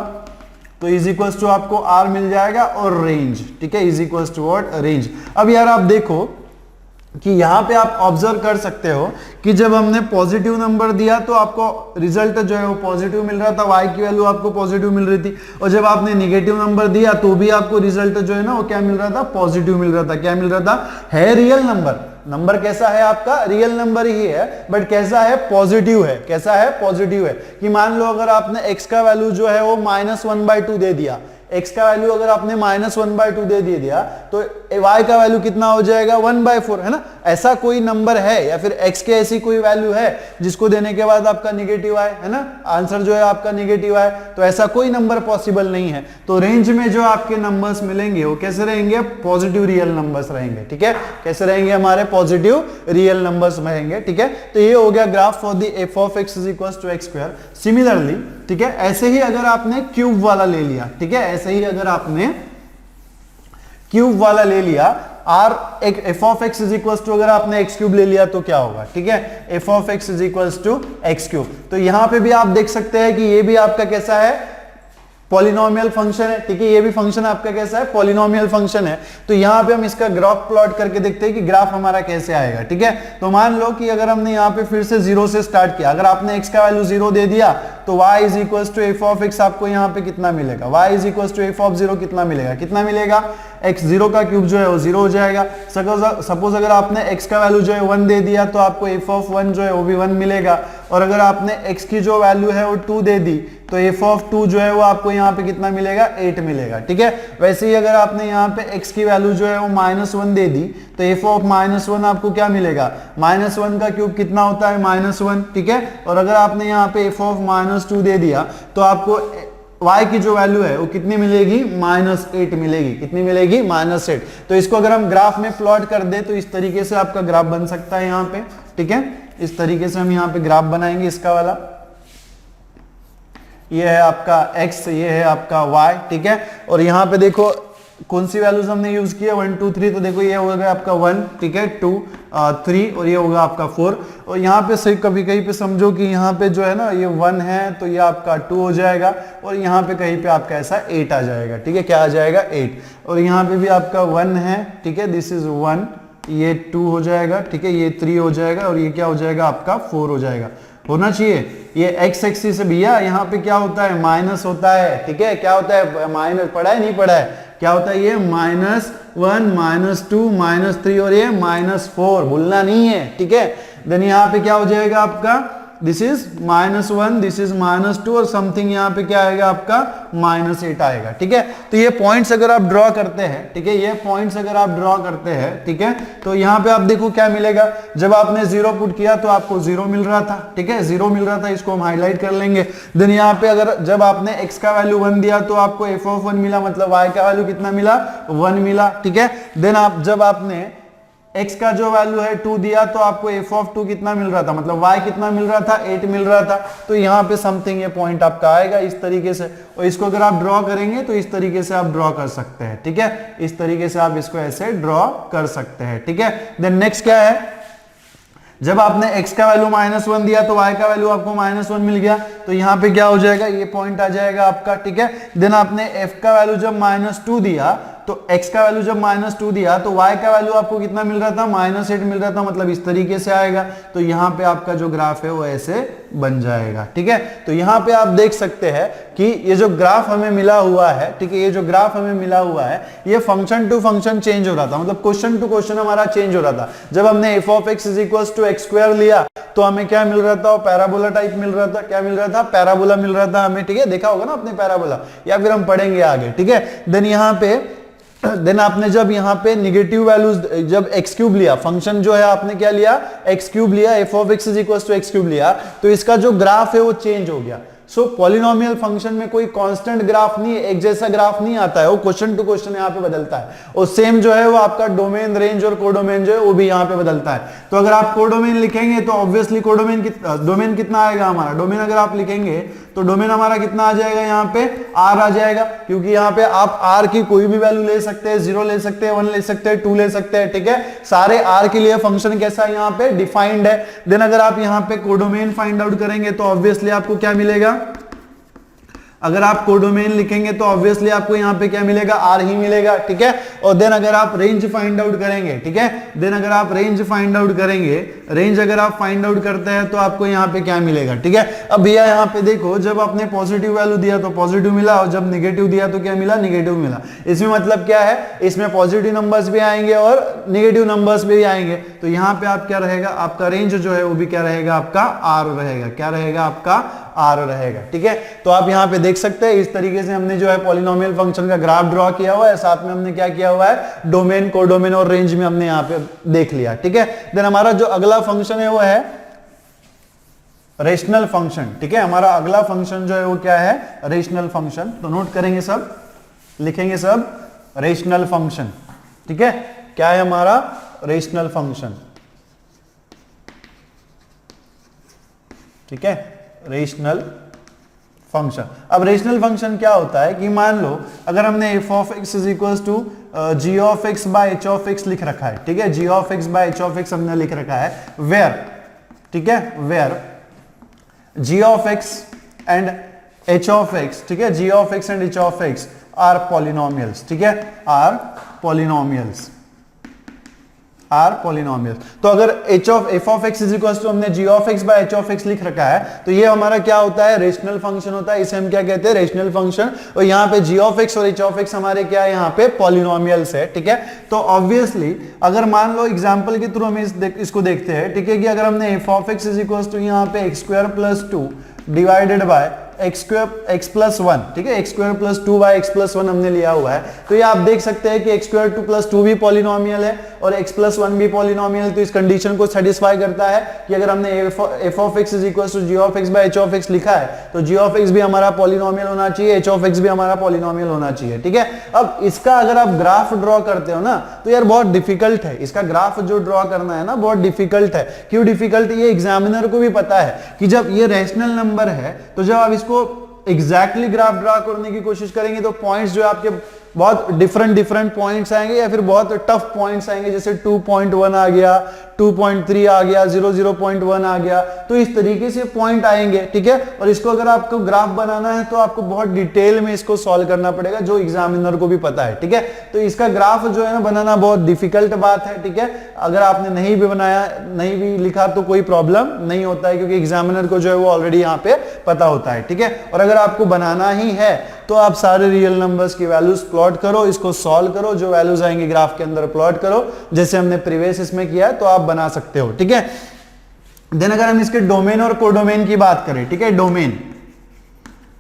तो इज इक्वल्स टू आपको आर मिल जाएगा और रेंज, ठीक है, is equals to what, range. अब यार आप देखो कि यहां पे आप ऑब्जर्व कर सकते हो कि जब हमने पॉजिटिव नंबर दिया तो आपको रिजल्ट जो है वो पॉजिटिव मिल रहा था, y की वैल्यू आपको पॉजिटिव मिल रही थी, और जब आपने नेगेटिव नंबर दिया तो भी आपको रिजल्ट जो है ना वो क्या मिल रहा था, पॉजिटिव मिल रहा था। क्या मिल रहा था, है रियल नंबर, नंबर कैसा है आपका, रियल नंबर ही है, बट कैसा है, पॉजिटिव है। कैसा है, पॉजिटिव है। कि मान लो अगर आपने x का वैल्यू जो है वो -1/2 दे दिया, x का वैल्यू अगर आपने -1/2 दे दिया तो y का वैल्यू कितना हो जाएगा, 1/4, है ना। ऐसा कोई नंबर है या फिर x के ऐसी कोई वैल्यू है जिसको देने के बाद आपका निगेटिव आए, है ना, आंसर जो है आपका निगेटिव आए, तो ऐसा कोई नंबर पॉसिबल नहीं है। तो रेंज में जो आपके नंबर्स मिलेंगे वो कैसे रहेंगे, पॉजिटिव रियल नंबर्स रहेंगे, ठीक है। कैसे रहेंगे, हमारे पॉजिटिव रियल नंबर्स रहेंगे, ठीक है। तो ये हो गया graph for the F of x is equal to X square. Similarly, ठीक है, ऐसे ही अगर आपने क्यूब वाला ले लिया, ठीक है, ऐसे ही अगर आपने क्यूब वाला ले लिया, आर एक F of x is equal to अगर आपने एक्स क्यूब ले लिया तो क्या होगा, ठीक है, F of x is equal to X cube. तो यहां पे भी आप देख सकते हैं कि ये भी आपका कैसा है, पॉलिनोमियल फंक्शन है, ठीक है। ये भी फंक्शन आपका कैसा है, पॉलिनोमियल फंक्शन है। तो यहां पे हम इसका ग्राफ प्लॉट करके देखते हैं कि ग्राफ हमारा कैसे आएगा, ठीक है। तो मान लो कि अगर हमने यहाँ पे फिर से 0 से स्टार्ट किया, अगर आपने x का वैल्यू 0 दे दिया तो y is equal to F of X आपको यहाँ पे कितना मिलेगा, y is equal to F of 0 कितना मिलेगा, कितना मिलेगा, x 0 का क्यूब जो है वो 0 हो जाएगा। सपोज अगर आपने x का वैल्यू जो है 1 दे दिया तो आपको एफ ऑफ 1 जो है वो भी 1 मिलेगा, और अगर आपने x की जो वैल्यू है वो 2 दे दी तो एफ ऑफ 2 जो है वो आपको यहाँ पे कितना मिलेगा, 8 मिलेगा, ठीक है। वैसे ही अगर आपने यहाँ पे x की वैल्यू जो है वो -1 दे दी तो एफ ऑफ -1 आपको क्या मिलेगा, -1 का क्यूब कितना होता है, -1, ठीक है। और अगर आपने यहाँ पे एफ ऑफ -2 दे दिया तो आपको y की जो वैल्यू है वो कितनी मिलेगी, -8 मिलेगी। कितनी मिलेगी, -8। तो इसको अगर हम ग्राफ में प्लॉट कर दे तो इस तरीके से आपका ग्राफ बन सकता है यहाँ पे, ठीक है। इस तरीके से हम यहाँ पे ग्राफ बनाएंगे इसका वाला, ये है आपका x, ये है आपका y, ठीक है। और यहाँ पे देखो कौन सी वैल्यूज हमने यूज किया, 1 2 3, तो देखो ये होगा आपका 1, ठीक है, 2 3, और ये होगा आपका 4। और यहाँ पे सही कभी कहीं पे समझो कि यहाँ पे जो है ना ये 1 है तो ये आपका 2 हो जाएगा, और यहाँ पे कहीं पे आपका ऐसा 8 आ जाएगा, ठीक है। क्या आ जाएगा, 8। और यहाँ पे भी आपका 1 है, ठीक है, दिस इज 1, ये 2 हो जाएगा, ठीक है, ये 3 हो जाएगा, और ये क्या हो जाएगा आपका 4 हो जाएगा, होना चाहिए। ये x एक्सिस भैया यहाँ पे क्या होता है, माइनस होता है, ठीक है। क्या होता है, माइनस, पढ़ा है नहीं पढ़ा है, क्या होता है, ये -1 -2 -3 और ये -4, भूलना नहीं है, ठीक है। देन यहाँ पे क्या हो जाएगा आपका, दिस इज -1, दिस इज -2, और समथिंग यहाँ पे क्या आएगा आपका -8 आएगा, ठीक है। तो ये पॉइंट्स अगर आप ड्रॉ करते हैं, ठीक है, ये पॉइंट्स अगर आप ड्रॉ करते हैं, ठीक है, तो यहाँ पे आप देखो क्या मिलेगा। जब आपने 0 पुट किया तो आपको 0 मिल रहा था, ठीक है, 0 मिल रहा था, इसको हम हाईलाइट कर लेंगे। देन यहाँ पे अगर जब आपने x का वैल्यू 1 दिया तो आपको एफ ऑफ 1 मिला, मतलब y का वैल्यू कितना मिला, 1 मिला, ठीक है। देन आप जब आपने x का जो वैल्यू है 2 दिया तो आपको एफ ऑफ 2 कितना मिल रहा था, मतलब y कितना मिल रहा था, 8 मिल रहा था। तो यहाँ पे समथिंग ये पॉइंट आपका आएगा इस तरीके से, और इसको अगर आप ड्रॉ करेंगे तो इस तरीके से आप ड्रॉ कर सकते हैं, ठीक है। इस तरीके से आप इसको ऐसे ड्रॉ कर सकते हैं, ठीक है। देन नेक्स्ट क्या है, जब आपने x का वैल्यू -1 दिया तो y का वैल्यू आपको -1 मिल गया, तो यहाँ पे क्या हो जाएगा, ये पॉइंट आ जाएगा आपका, ठीक है। देन आपने f का वैल्यू जब -2 दिया, तो x का वैल्यू जब -2 दिया तो y का वैल्यू आपको कितना मिल रहा था, -8 मिल रहा था, मतलब इस तरीके से आएगा। तो यहाँ पे आपका जो ग्राफ है वो ऐसे बन जाएगा, ठीक है। तो यहाँ पे आप देख सकते हैं कि ये जो ग्राफ हमें मिला हुआ है, ठीक है, ये जो ग्राफ हमें मिला हुआ है ये फंक्शन टू फंक्शन चेंज हो रहा था, मतलब क्वेश्चन टू क्वेश्चन हमारा चेंज हो रहा था। जब हमने f of x is equal to X square लिया तो हमें क्या मिल रहा था, पैराबोला टाइप मिल रहा था। क्या मिल रहा था, पैराबोला मिल रहा था हमें, ठीक है, देखा होगा ना आपने पैराबोला, या फिर हम पढ़ेंगे आगे, ठीक है। देन यहाँ पे आपने जब यहाँ पे निगेटिव वैल्यूज, जब x क्यूब लिया, फंक्शन जो है आपने क्या लिया, x क्यूब लिया, f of x is equal to X cube लिया, तो इसका जो ग्राफ है वो चेंज हो गया। सो पॉलिनोमियल फंक्शन में कोई कांस्टेंट ग्राफ नहीं है, एक जैसा ग्राफ नहीं आता है, वो क्वेश्चन टू क्वेश्चन यहाँ पे बदलता है। और सेम जो है वो आपका डोमेन, रेंज और कोडोमेन जो है वो भी यहाँ पे बदलता है। तो अगर आप कोडोमेन लिखेंगे तो ऑब्वियसली डोमेन कितना आएगा हमारा, डोमेन अगर आप लिखेंगे तो डोमेन हमारा कितना आ जाएगा, यहाँ पे r आ जाएगा, क्योंकि यहाँ पे आप r की कोई भी वैल्यू ले सकते हैं, 0 ले सकते हैं, 1 ले सकते हैं, 2 ले सकते हैं, ठीक है। सारे r के लिए फंक्शन कैसा है, यहाँ पे डिफाइंड है। देन अगर आप यहाँ पे कोडोमेन फाइंड आउट करेंगे तो ऑब्वियसली आपको क्या मिलेगा, अगर आप कोडोमेन लिखेंगे तो ऑब्वियसली आपको यहाँ पे क्या मिलेगा, r ही मिलेगा, ठीक है। और देन अगर आप रेंज फाइंड आउट करेंगे, ठीक है, देन अगर आप रेंज फाइंड आउट करेंगे, रेंज अगर आप फाइंड आउट करते हैं तो आपको यहाँ पे क्या मिलेगा, ठीक है। अब भैया यहाँ पे देखो, जब आपने पॉजिटिव वैल्यू दिया तो पॉजिटिव मिला, और जब निगेटिव दिया तो क्या मिला, निगेटिव मिला। इसमें मतलब क्या है, इसमें पॉजिटिव नंबर्स भी आएंगे और निगेटिव नंबर्स भी आएंगे। तो यहाँ पे आप क्या रहेगा, आपका रेंज जो है वो भी क्या रहेगा, आपका r रहेगा। क्या रहेगा, आपका r रहेगा, ठीक है। तो आप यहाँ पे देख सकते हैं इस तरीके से हमने जो है पॉलिनोमियल फंक्शन का ग्राफ ड्रॉ किया हुआ है, साथ में हमने क्या किया हुआ है, डोमेन, कोडोमेन और रेंज में हमने यहाँ पे देख लिया, ठीक है। देन हमारा जो अगला फंक्शन है वो है रेशनल फंक्शन, ठीक है। हमारा अगला फंक्शन जो है वो क्या है, रेशनल फंक्शन। तो नोट करेंगे सब, लिखेंगे सब, रेशनल फंक्शन, ठीक है। क्या है हमारा रेशनल फंक्शन, ठीक है, रेशनल फंक्शन। अब रेशनल फंक्शन क्या होता है कि मान लो अगर हमने f of x is equal to g of x by h of x लिख रखा है, ठीक है, g of x by h of x हमने लिख रखा है, वेयर, ठीक है, where g of x and h of x, ठीक है, g of x and h of x are polynomials, ठीक है, आर पॉलिनोमियल्स, आर पॉलिनोमियल। तो अगर h of f of x is equal to हमने g of x by h of x लिख रखा है, तो ये हमारा क्या होता है, रेशनल फंक्शन होता है। इसे हम क्या कहते हैं, रेशनल फंक्शन। और यहाँ पे g ऑफ x और h ऑफ x हमारे क्या है, यहाँ पे पॉलिनोमियल्स है, ठीक है। तो ऑब्वियसली अगर मान लो एग्जांपल के थ्रू हम इसको देखते हैं, ठीक है, कि अगर हमने f of x is equal to यहाँ पे x square plus 2 divided by x square x plus 1, ठीक है, x square plus 2 by x plus 1 हमने लिया हुआ है। तो ये आप देख सकते हैं कि एक्स स्क्वायर 2 प्लस 2 भी पॉलिनोमियल है और एक्स प्लस 1 भी पॉलिनोमियल। तो इस कंडीशन को सेटिस्फाई करता है कि अगर हमने f of x is equal to g of x by h of x लिखा है तो जी ऑफ एक्स भी हमारा पॉलिनोमियल होना चाहिए, एच ऑफ एक्स भी हमारा पॉलिनोमियल होना चाहिए, ठीक है। अब इसका अगर आप ग्राफ ड्रॉ करते हो ना तो यार बहुत डिफिकल्ट है, इसका ग्राफ जो ड्रॉ करना है ना बहुत डिफिकल्ट है। क्यों डिफिकल्ट, ये एग्जामिनर को भी पता है कि जब ये रैशनल नंबर है तो जब आप इसको एग्जैक्टली ग्राफ ड्रा करने की कोशिश करेंगे तो पॉइंट्स जो आपके बहुत डिफरेंट पॉइंट्स आएंगे या फिर बहुत टफ पॉइंट्स आएंगे, जैसे 2.1 आ गया, 2.3 आ गया, 0.1 आ गया, तो इस तरीके से पॉइंट आएंगे, ठीक है। और इसको अगर आपको ग्राफ बनाना है तो आपको बहुत डिटेल में इसको सॉल्व करना पड़ेगा, जो एग्जामिनर को भी पता है, ठीक है। तो इसका ग्राफ जो है ना बनाना बहुत डिफिकल्ट बात है, ठीक है। अगर आपने नहीं भी बनाया, नहीं भी लिखा तो कोई प्रॉब्लम नहीं होता है, क्योंकि एग्जामिनर को जो है वो ऑलरेडी यहाँ पे पता होता है, ठीक है। और अगर आपको बनाना ही है तो आप सारे रियल नंबर्स की वैल्यूज प्लॉट करो, इसको सॉल्व करो, जो वैल्यूज आएंगे ग्राफ के अंदर प्लॉट करो, जैसे हमने प्रीवियस इसमें किया है, तो आप बना सकते हो, ठीक है। देन अगर हम इसके डोमेन और कोडोमेन की बात करें, ठीक है, डोमेन,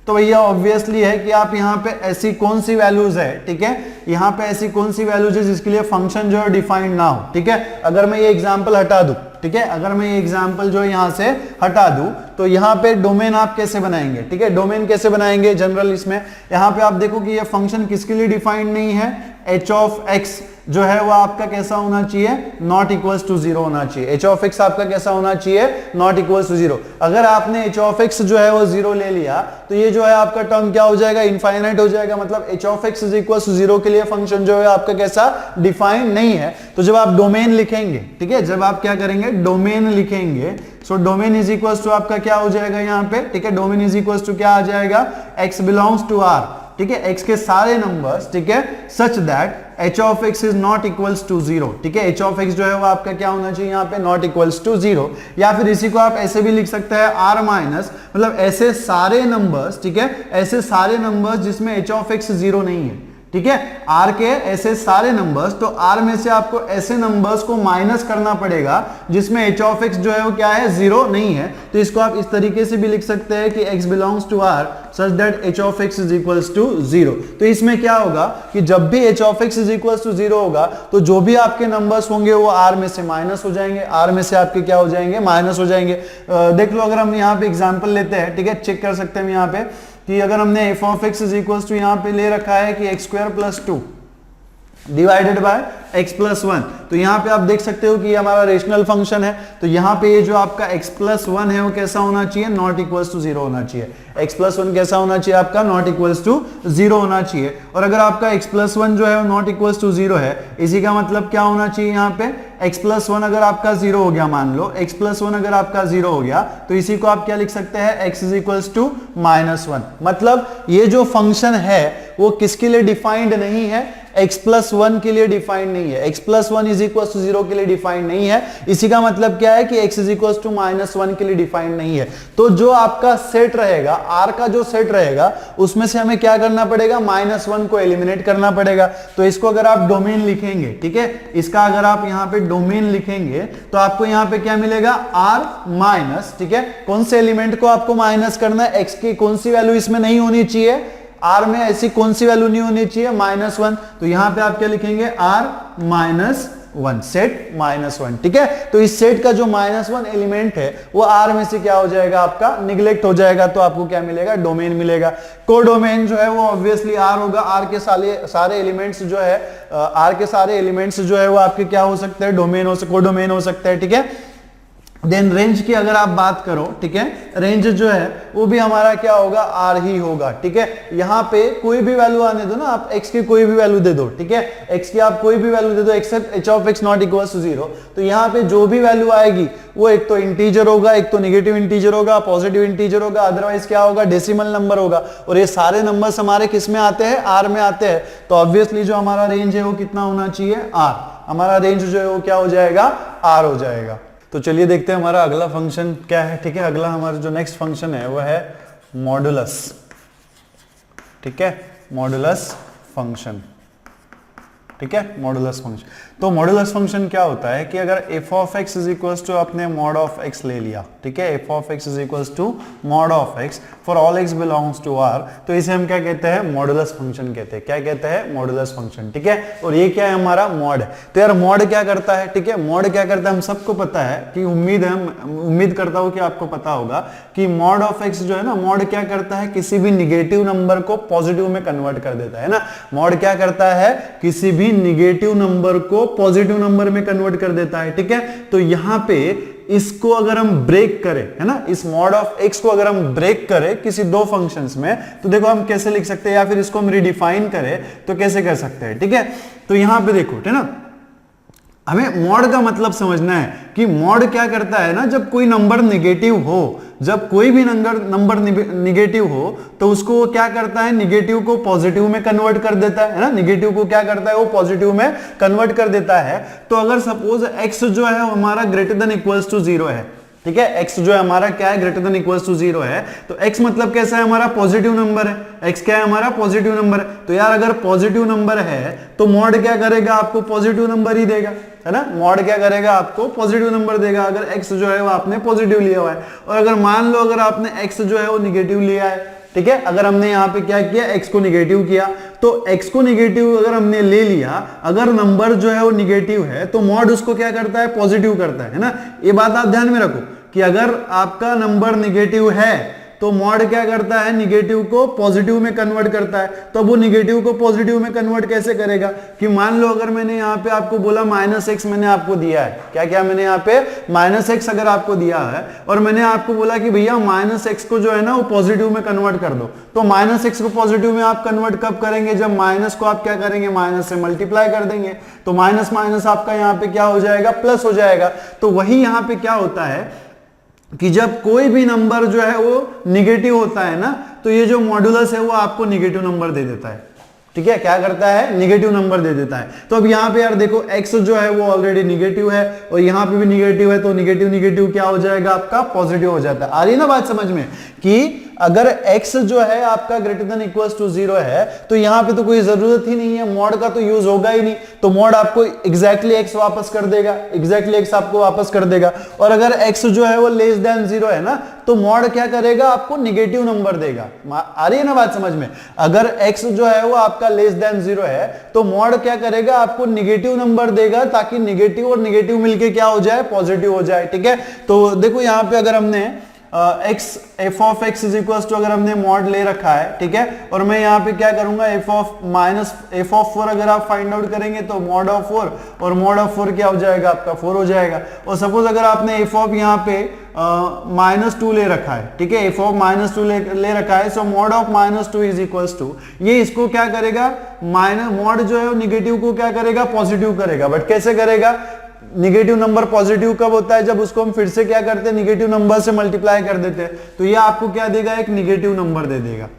तो भैया ऑब्वियसली है कि आप यहाँ पे ऐसी कौन सी वैल्यूज है, ठीक है, यहाँ पे ऐसी कौन सी वैल्यूज है जिसके लिए फंक्शन जो है डिफाइंड ना हो, ठीक है। अगर मैं ये एग्जांपल हटा दूं, ठीक है, अगर मैं ये एग्जांपल जो यहाँ से हटा दूं तो यहाँ पे डोमेन आप कैसे बनाएंगे, ठीक है, डोमेन कैसे बनाएंगे जनरल इसमें, यहाँ पे आप देखो कि ये फंक्शन किसके लिए डिफाइंड नहीं है, h ऑफ x जो है वो आपका कैसा होना चाहिए, नॉट इक्वल्स टू 0 होना चाहिए। h ऑफ x आपका कैसा होना चाहिए, नॉट इक्वल्स टू 0। अगर आपने h ऑफ x जो है वो 0 ले लिया तो ये जो है आपका टर्म क्या हो जाएगा, इनफाइनाइट हो जाएगा, मतलब h of x is equals to 0 के लिए फंक्शन जो है आपका कैसा, डिफाइंड नहीं है। तो जब आप डोमेन लिखेंगे, ठीक है, जब आप क्या करेंगे, डोमेन लिखेंगे, so domain is equals to आपका क्या हो जाएगा यहाँ पे, ठीक है, डोमेन इज इक्वल्स टू क्या आ जाएगा, x बिलोंग्स टू r, ठीक है, x के सारे नंबर्स, ठीक है, such that h of x is not equals to 0, ठीक है, h ऑफ x जो है वो आपका क्या होना चाहिए यहाँ पे, नॉट इक्वल्स टू 0, या फिर इसी को आप ऐसे भी लिख सकते हैं r माइनस, मतलब ऐसे सारे नंबर्स, ठीक है, ऐसे सारे नंबर्स जिसमें h ऑफ x 0 नहीं है, ठीक है, r के ऐसे सारे नंबर्स, तो r में से आपको ऐसे नंबर्स को माइनस करना पड़ेगा जिसमें h ऑफ x जो है वो क्या है, 0 नहीं है। तो इसको आप इस तरीके से भी लिख सकते हैं कि x belongs to r such that h of x is equals to 0। तो इसमें क्या होगा कि जब भी h of x is equals to 0 होगा तो जो भी आपके नंबर्स होंगे वो r में से माइनस हो जाएंगे, r में से आपके क्या हो जाएंगे, माइनस हो जाएंगे। देख लो, अगर हम यहाँ पे एग्जाम्पल लेते हैं, ठीक है, चेक कर सकते हैं हम यहाँ पे कि अगर हमने f of x is equals to यहाँ पे ले रखा है कि x square plus 2 divided by x plus 1, तो यहाँ पे आप देख सकते हो कि ये हमारा रेशनल फंक्शन है, तो यहाँ पे ये जो आपका x प्लस 1 है वो कैसा होना चाहिए, नॉट इक्वल्स टू 0 होना चाहिए। x प्लस 1 कैसा होना चाहिए आपका, नॉट इक्वल्स टू 0 होना चाहिए। और अगर आपका x प्लस 1 जो है वो नॉट इक्वल्स टू 0 है, इसी का मतलब क्या होना चाहिए यहाँ पे, x प्लस 1 अगर आपका 0 हो गया, मान लो x प्लस 1 अगर आपका 0 हो गया, तो इसी को आप क्या लिख सकते हैं, x इज इक्वल्स टू -1। मतलब ये जो फंक्शन है वो किसके लिए डिफाइंड नहीं है, x प्लस 1 के लिए डिफाइंड नहीं है, x plus 1 is equals to 0 के लिए डिफाइंड नहीं है। इसी का मतलब क्या है कि x इज इक्वल्स टू -1 के लिए डिफाइंड नहीं है। तो जो आपका सेट रहेगा, r का जो सेट रहेगा, उसमें से हमें क्या करना पड़ेगा, -1 को एलिमिनेट करना पड़ेगा। तो इसको अगर आप डोमेन लिखेंगे, ठीक है, इसका अगर आप यहाँ पे डोमेन लिखेंगे तो आपको यहाँ पे क्या मिलेगा, r माइनस, ठीक है, कौन से एलिमेंट को आपको माइनस करना है, x की कौन सी वैल्यू इसमें नहीं होनी चाहिए, r में ऐसी कौन सी वैल्यू नहीं होनी चाहिए, -1। तो यहां पे आप क्या लिखेंगे, r -1, सेट -1, ठीक है। तो इस सेट का जो -1 एलिमेंट है वो r में से क्या हो जाएगा, आपका निगलेक्ट हो जाएगा, तो आपको क्या मिलेगा, डोमेन मिलेगा। कोडोमेन जो है वो ऑब्वियसली r होगा, r के सारे एलिमेंट्स जो है, r के सारे एलिमेंट्स जो है वो आपके क्या हो सकते हैं, कोडोमेन हो सकते हैं, ठीक है। देन रेंज की अगर आप बात करो, ठीक है, रेंज जो है वो भी हमारा क्या होगा, r ही होगा, ठीक है। यहाँ पे कोई भी वैल्यू आने दो ना, आप x की कोई भी वैल्यू दे दो, ठीक है, x की आप कोई भी वैल्यू दे दो except h of x not equals to 0। तो यहाँ पे जो भी वैल्यू आएगी वो एक तो इंटीजर होगा, एक तो नेगेटिव इंटीजर होगा, पॉजिटिव इंटीजर होगा, अदरवाइज क्या होगा, डेसिमल नंबर होगा। और ये सारे नंबर्स हमारे किस में आते हैं, r में आते हैं। तो ऑब्वियसली जो हमारा रेंज है वो कितना होना चाहिए, r। हमारा रेंज जो है वो क्या हो जाएगा, r हो जाएगा। तो चलिए देखते हैं हमारा अगला फंक्शन क्या है, ठीक है। अगला हमारा जो नेक्स्ट फंक्शन है वो है मॉडुलस, ठीक है, मॉडुलस फंक्शन, ठीक है, मॉडुलस फंक्शन। तो मॉडुलस फंक्शन क्या होता है कि अगर f of x is equals to आपने मॉड ऑफ x ले लिया, ठीक है, f of x is equals to mod of x for all x belongs to r, तो इसे हम क्या कहते हैं, मॉडुलस फंक्शन कहते हैं। क्या कहते हैं, मॉडुलस फंक्शन, ठीक है। और ये क्या है, हमारा मॉड है। तो यार मॉड क्या करता है, ठीक है, मॉड क्या करता है, हम सबको पता है कि उम्मीद करता हूं कि आपको पता होगा कि मॉड ऑफ x जो है ना, मॉड क्या करता है, किसी भी निगेटिव नंबर को पॉजिटिव में कन्वर्ट कर देता है ना। मॉड क्या करता है, किसी भी निगेटिव नंबर को पॉजिटिव नंबर में कन्वर्ट कर देता है, ठीक है। तो यहां पे इसको अगर हम ब्रेक करें, है ना, इस मॉड ऑफ x को अगर हम ब्रेक करें किसी दो फंक्शंस में, तो देखो हम कैसे लिख सकते हैं, या फिर इसको हम रिडिफाइन करें तो कैसे कर सकते हैं, ठीक है। तो यहां पे देखो, है ना, हमें मॉड का मतलब समझना है कि मॉड क्या करता है ना, जब कोई नंबर निगेटिव हो, जब कोई भी नंबर निगेटिव हो तो उसको वो क्या करता है, निगेटिव को पॉजिटिव में कन्वर्ट कर देता है ना। निगेटिव को क्या करता है, वो पॉजिटिव में कन्वर्ट कर देता है। तो अगर सपोज x जो है हमारा ग्रेटर देन इक्वल्स टू 0 है, ठीक है, x जो है हमारा क्या है, ग्रेटर देन इक्वल्स टू 0 है, तो x मतलब कैसा है, हमारा पॉजिटिव नंबर है। x क्या है, हमारा पॉजिटिव नंबर है। तो यार अगर पॉजिटिव नंबर है तो मॉड क्या करेगा, आपको पॉजिटिव नंबर ही देगा, है ना। मॉड क्या करेगा, आपको पॉजिटिव नंबर देगा अगर x जो है वो आपने पॉजिटिव लिया हुआ है। और अगर मान लो अगर आपने x जो है वो निगेटिव लिया है, ठीक है, अगर हमने यहाँ पे क्या किया, x को निगेटिव किया, तो x को निगेटिव अगर हमने ले लिया, अगर नंबर जो है वो निगेटिव है तो मॉड उसको क्या करता है, पॉजिटिव करता है ना। ये बात आप ध्यान में रखो कि अगर आपका नंबर निगेटिव है तो मॉड क्या करता है, निगेटिव को पॉजिटिव में कन्वर्ट करता है। तो वो निगेटिव को पॉजिटिव में कन्वर्ट कैसे करेगा, कि मान लो अगर मैंने यहाँ पे आपको बोला -x मैंने आपको दिया है, क्या क्या मैंने यहाँ पे -x अगर आपको दिया है और मैंने आपको बोला कि भैया -x को जो है ना वो पॉजिटिव में कन्वर्ट कर दो, तो -x को पॉजिटिव में आप कन्वर्ट कब करेंगे, जब माइनस को आप क्या करेंगे, माइनस से मल्टीप्लाई कर देंगे, तो माइनस माइनस आपका यहाँ पे क्या हो जाएगा, प्लस हो जाएगा। तो वही यहाँ पे क्या होता है कि जब कोई भी नंबर जो है वो निगेटिव होता है ना, तो ये जो मॉड्यूलस है वो आपको निगेटिव नंबर दे देता है। ठीक है, क्या करता है, निगेटिव नंबर दे देता है। तो अब यहाँ पे यार देखो x जो है वो ऑलरेडी निगेटिव है और यहाँ पे भी निगेटिव है, तो निगेटिव निगेटिव क्या हो जाएगा आपका, पॉजिटिव हो जाता है। आ रही है ना बात समझ में, कि अगर x जो है आपका ग्रेटर देन इक्वल्स टू 0 है, तो यहाँ पे तो कोई जरूरत ही नहीं है, मॉड का तो यूज होगा ही नहीं, तो मॉड आपको एग्जैक्टली x वापस कर देगा, एग्जैक्टली x आपको वापस कर देगा। और अगर x जो है वो लेस देन 0 है ना, तो मॉड क्या करेगा, आपको निगेटिव नंबर देगा। आ रही है ना बात समझ में, अगर x जो है वो आपका लेस देन 0 है, तो मॉड क्या करेगा, आपको निगेटिव नंबर देगा, ताकि निगेटिव और निगेटिव मिलके क्या हो जाए, पॉजिटिव हो जाए। ठीक है, तो देखो यहाँ पे अगर हमने x f of x is equal to, अगर हमने मॉड ले रखा है, ठीक है, और मैं यहाँ पे क्या करूंगा, f ऑफ 4 अगर आप फाइंड आउट करेंगे तो मॉड ऑफ 4, और मॉड ऑफ 4 क्या हो जाएगा आपका, 4 हो जाएगा। और सपोज अगर आपने f ऑफ यहाँ पे -2 ले रखा है, ठीक है, f ऑफ -2 ले रखा है, so mod of -2 is equals to, ये इसको क्या करेगा, मॉड जो है निगेटिव को क्या करेगा, पॉजिटिव करेगा। बट कैसे करेगा, निगेटिव नंबर पॉजिटिव कब होता है, जब उसको हम फिर से क्या करते हैं, निगेटिव नंबर से मल्टीप्लाई कर देते हैं, तो ये आपको क्या देगा, एक निगेटिव नंबर दे देगा।